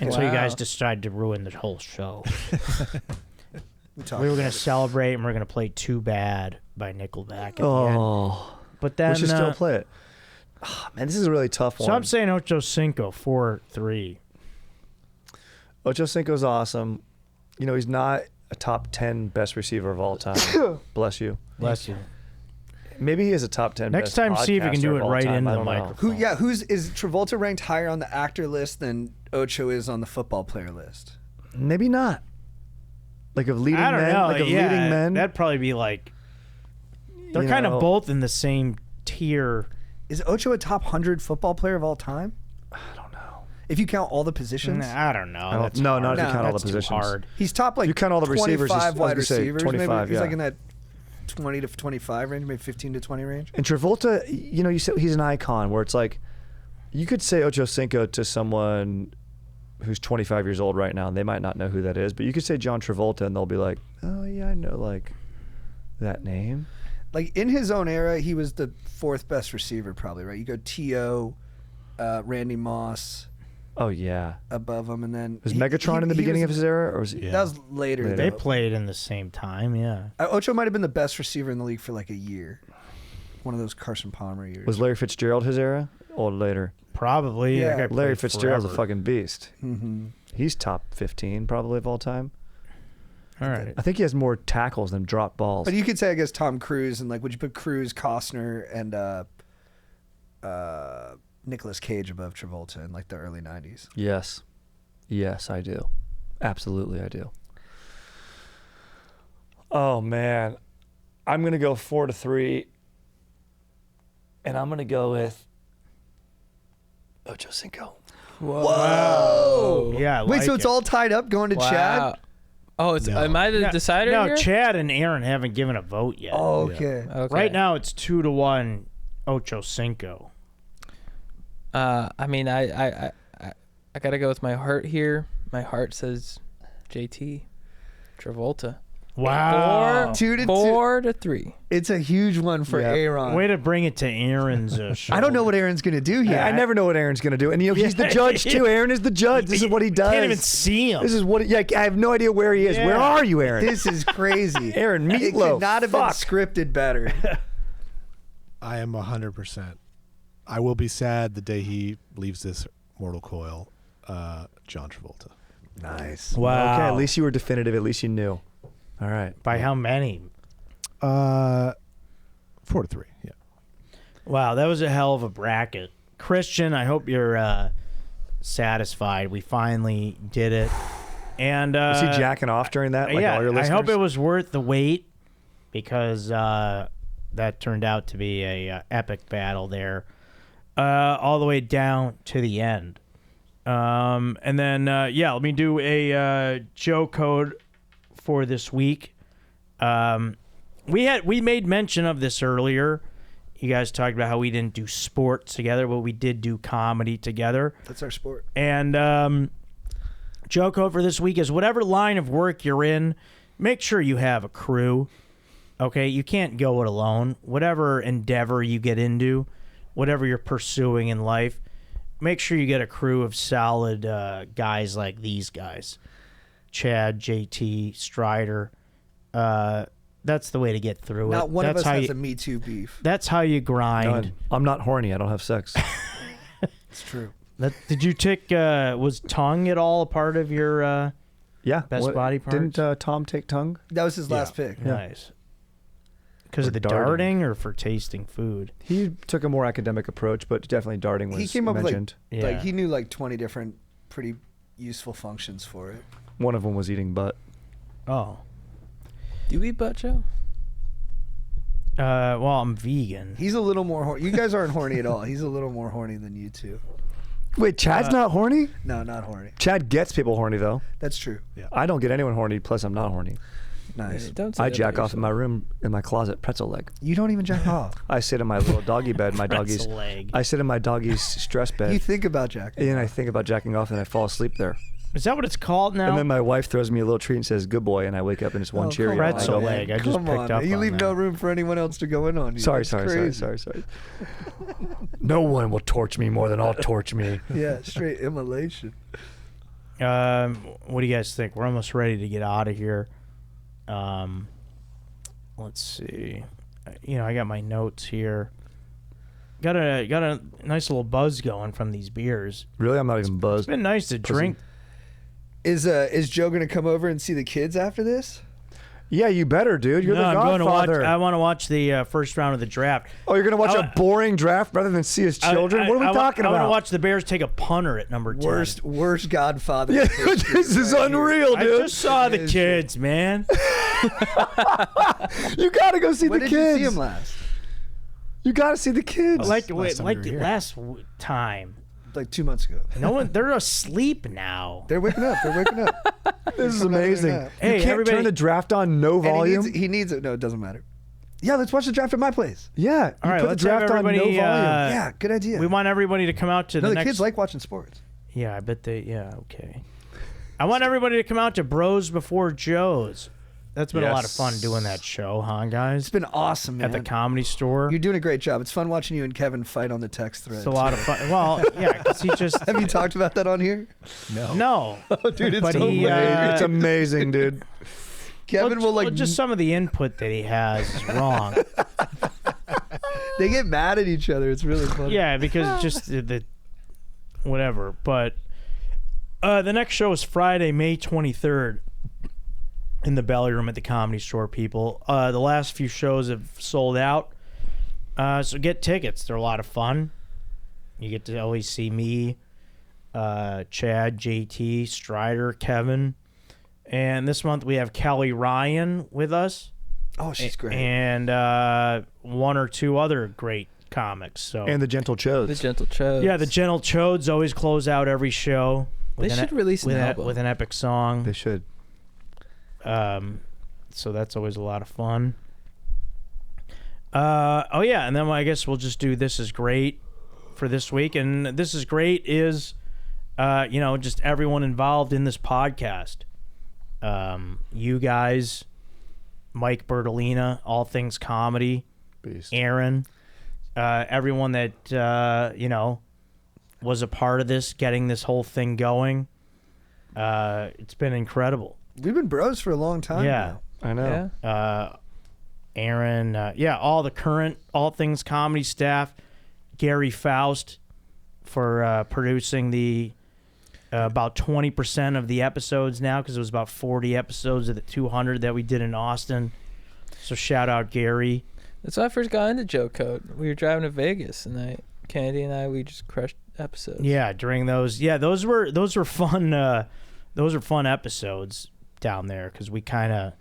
until you guys decided to ruin the whole show. We were gonna celebrate and we're gonna play "Too Bad" by Nickelback at the end. But then we should still play it. Oh, man, this is a really tough one. So I'm saying Ocho Cinco 4-3. Ocho Cinco's awesome. You know, he's not a top 10 best receiver of all time. Bless you. Bless you. Maybe he is a top 10 Next best time, see if you can podcaster do of it all right time. into I the don't know. microphone. Is Travolta ranked higher on the actor list than Ocho is on the football player list? Maybe not. Like of leading I don't men? know. Like of yeah, leading men? that'd probably be like they're You kind know, of both in the same tier. Is Ocho a top 100 football player of all time? I don't know. If you count all the positions? I don't know. I don't- That's no, hard. not if you count all the That's too positions. hard. He's top like You count all the receivers, 25 I was wide gonna say receivers. 25, maybe. He's yeah. like in that 20 to 25 range, maybe 15 to 20 range. And Travolta, you know, you say he's an icon where it's like, you could say Ocho Cinco to someone who's 25 years old right now, and they might not know who that is, but you could say John Travolta, and they'll be like, oh, yeah, I know, like, that name. Like in his own era, he was the fourth best receiver, probably, right? You go T.O., Randy Moss Oh, yeah. above him, and then Was Megatron in the beginning of his era? Or was he? Yeah. That was later. Later. They though. played in the same time. Yeah. Ocho might have been the best receiver in the league for like a year. One of those Carson Palmer years. Was Larry Fitzgerald his era? Or later? Probably. Yeah. That guy Larry played Fitzgerald's forever. a fucking beast. Mm-hmm. He's top 15 probably of all time. All right. I think he has more tackles than drop balls. But you could say, I guess, Tom Cruise, and like, would you put Cruise, Costner, and Nicolas Cage above Travolta in like the early 90s? Yes. Yes, I do. Absolutely, I do. Oh, man. I'm going to go 4-3. And I'm going to go with Ocho Cinco. Whoa! Yeah. I Wait, like so it's it. all tied up going to Chad? Oh, it's No. am I the decider No, here? Chad and Aaron haven't given a vote yet. Oh, okay. Okay. Right now it's 2-1 Ocho Cinco. I mean, I gotta go with my heart here. My heart says JT, Travolta. Wow. 4-3. It's a huge one for Yeah. Aaron. Way to bring it to Aaron's show. I don't know what Aaron's going to do here. I never know what Aaron's going to do. And, you know, he's the judge, too. Aaron is the judge. This is what he does. Can't even see him. This is what. I have no idea where he is. Yeah. Where are you, Aaron? This is crazy. Aaron, It Meatloaf. could not have Fuck. been scripted better. I am 100%. I will be sad the day he leaves this mortal coil. John Travolta. Nice. Wow. Okay, at least you were definitive. At least you knew. All right. By how many? 4-3. Yeah. Wow, that was a hell of a bracket. Christian, I hope you're satisfied. We finally did it. And Was he jacking off during that? Like yeah, all your I listeners? hope it was worth the wait because that turned out to be a epic battle there, all the way down to the end. And then let me do a Joe code for this week. We made mention of this earlier. You guys talked about how we didn't do sports together, but we did do comedy together. That's our sport. And Joe code for this week is whatever line of work you're in, make sure you have a crew. Okay, you can't go it alone. Whatever endeavor you get into, whatever you're pursuing in life, make sure you get a crew of solid guys like these guys. Chad, JT, Strider. That's the way to get through it. Not one of That's us how has you, a Me Too beef. That's how you grind. Done. I'm not horny. I don't have sex. It's true. Did you take, was tongue at all a part of your Yeah. Best body parts? Didn't Tom take tongue? That was his last pick. Yeah. Nice. Because Or of the darting. darting or for tasting food? He took a more academic approach, but definitely darting was He came up with mentioned. Yeah. like he knew like 20 different pretty useful functions for it. One of them was eating butt. Oh. Do you eat butt, Joe? Well, I'm vegan. He's a little more horny. You guys aren't horny at all. He's a little more horny than you two. Wait, Chad's not horny? No, not horny. Chad gets people horny, though. That's true. I don't get anyone horny, plus I'm not horny. Nice. Don't say I that jack about off in my room, in my closet, pretzel leg. You don't even jack off. I sit in my little doggy bed, my doggy's. Pretzel leg. I sit in my doggy's stress bed, You think about jacking. and I think about jacking off, and I fall asleep there. Is that what it's called now? And then my wife throws me a little treat and says, "Good boy," and I wake up and it's one Cheerio. and I Pretzel go, leg. I just Come picked on, up man. You on leave that. no room for anyone else to go in on you. Sorry. That's crazy. No one will torch me more than I'll torch me. Yeah, straight immolation. What do you guys think? We're almost ready to get out of here. Let's see. I got my notes here. Got a nice little buzz going from these beers. Really, I'm not even It's buzzed. been nice to drink. Is Joe gonna come over and see the kids after this? Yeah, you better, dude. You're No, the I'm going to watch. godfather. I want to watch the first round of the draft. Oh, you're gonna watch I- a boring draft rather than see his children? What are we talking I want to about? watch the Bears take a punter at number 10. Worst Godfather. Yeah, pick this is right here. unreal, I dude. just saw the It is- kids, man. You gotta go see When the did kids. you see him last? You gotta see the kids. like last time we were here. last time. Like 2 months ago. No one, they're asleep now. They're waking up. This is Come out of amazing. there now. Hey, you can't everybody- turn the draft on no And volume. he needs it. No, it doesn't matter. Yeah, let's watch the draft at my place. Yeah, you All right, put the let's have draft on no everybody, volume. Yeah, good idea. We want everybody to come out to no, the the next. kids like watching sports. Yeah, I bet they. Yeah, okay. I want everybody to come out to Bros Before Joes. That's been a lot of fun doing that show, huh, guys? It's been awesome, man. At the Comedy Store. You're doing a great job. It's fun watching you and Kevin fight on the text thread. It's a lot of fun. Well, yeah, because he just. Have you talked about that on here? No. Oh, dude, it's But so he, weird. It's amazing, dude. Kevin will like. just some of the input that he has is wrong. They get mad at each other. It's really funny. Yeah, because just the whatever. But the next show is Friday, May 23rd in the Belly Room at the Comedy Store, people. The last few shows have sold out. So get tickets. They're a lot of fun. You get to always see me, Chad, JT, Strider, Kevin. And this month we have Kelly Ryan with us. Oh, she's great. And one or two other great comics. So And the Gentle Chodes. The Gentle Chodes. yeah, the Gentle Chodes always close out every show. They with should release an with album. with an epic song. They should. So that's always a lot of fun. Oh yeah, and then I guess we'll just do This Is Great for this week. And This Is Great is, just everyone involved in this podcast. You guys, Mike Bertolina, All Things Comedy, Beast. Aaron, everyone that was a part of this, getting this whole thing going. It's been incredible. We've been bros for a long time. Yeah. now. I know. Yeah. Aaron, all the current All Things Comedy staff, Gary Faust for producing the about 20% of the episodes now, because it was about 40 episodes of the 200 that we did in Austin. So shout out Gary. That's when I first got into Joe Code. We were driving to Vegas, and Kennedy and I, we just crushed episodes. Yeah, during those, those were fun. Those were fun episodes down there, because we kind of,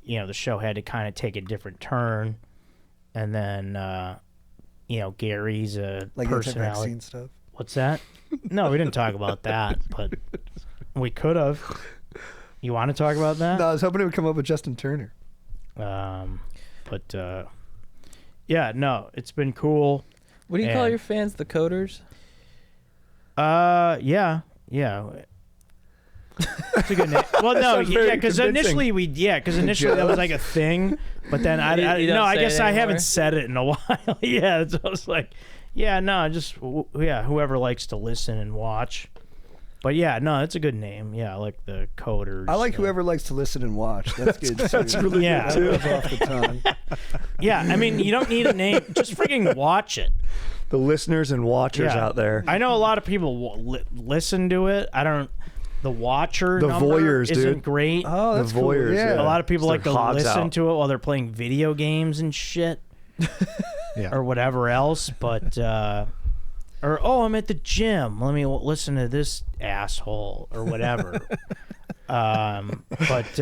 the show had to kind of take a different turn, and then, Gary's a Like personality. anti-vaccine stuff. What's that? No, we didn't talk about that, but we could have. You want to talk about that? No, I was hoping it would come up with Justin Turner. It's been cool. What do you call And- your fans? The Coders? Yeah. It's a good name. Well, no, sounds very because convincing. initially that was like a thing, but then I You don't say guess it I anymore? haven't said it in a while. Yeah, so I was like, whoever likes to listen and watch. But yeah, no, it's a good name. Yeah, I like the Coders. I like whoever likes to listen and watch. That's good. That's too. really Yeah. That rolls off the tongue. Yeah, I mean, you don't need a name. Just freaking watch it. The listeners and watchers Yeah. out there. I know a lot of people listen to it. I don't. The watcher The number voyeurs, isn't dude. great. Oh, that's The cool. voyeurs, Yeah. yeah. A lot of people It's like to their hogs listen out. to it while they're playing video games and shit. Yeah. Or whatever else, but or I'm at the gym. Let me listen to this asshole or whatever. But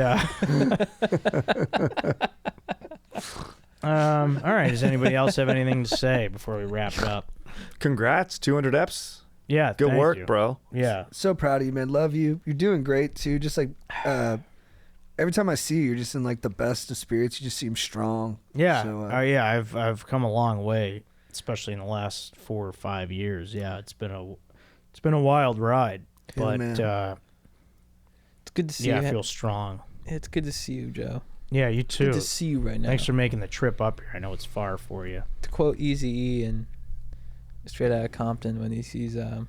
all right. Does anybody else have anything to say before we wrap it up? Congrats, 200 eps. Yeah, Good thank work, you. bro. Yeah, So proud of you, man. Love you. You're doing great too. Just like every time I see you, you're just in like the best of spirits. You just seem strong. yeah, So, yeah. I've come a long way, especially in the last 4 or 5 years. Yeah, it's been a wild ride, Yeah, but man. It's good to see yeah, you. I feel strong. It's good to see you, Joe. Yeah, you too. Good to see you right now. Thanks for making the trip up here. I know it's far for you. To quote Eazy-E and Straight Outta Compton when he sees I'm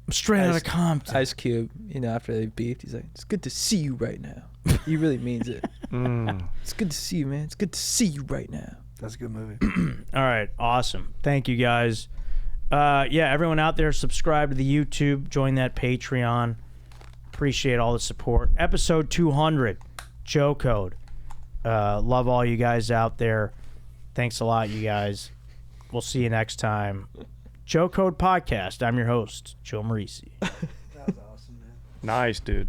straight out of Compton. Ice Cube, after they beefed, he's like, "It's good to see you right now." He really means it. It's good to see you, man. It's good to see you right now. That's a good movie. All right, awesome. Thank you guys. Yeah, everyone out there, subscribe to the YouTube, join that Patreon. Appreciate all the support. Episode 200, Joe Code. Love all you guys out there. Thanks a lot, you guys. We'll see you next time. Joe Code Podcast. I'm your host, Joe Marrese. That was awesome, man. Nice, dude.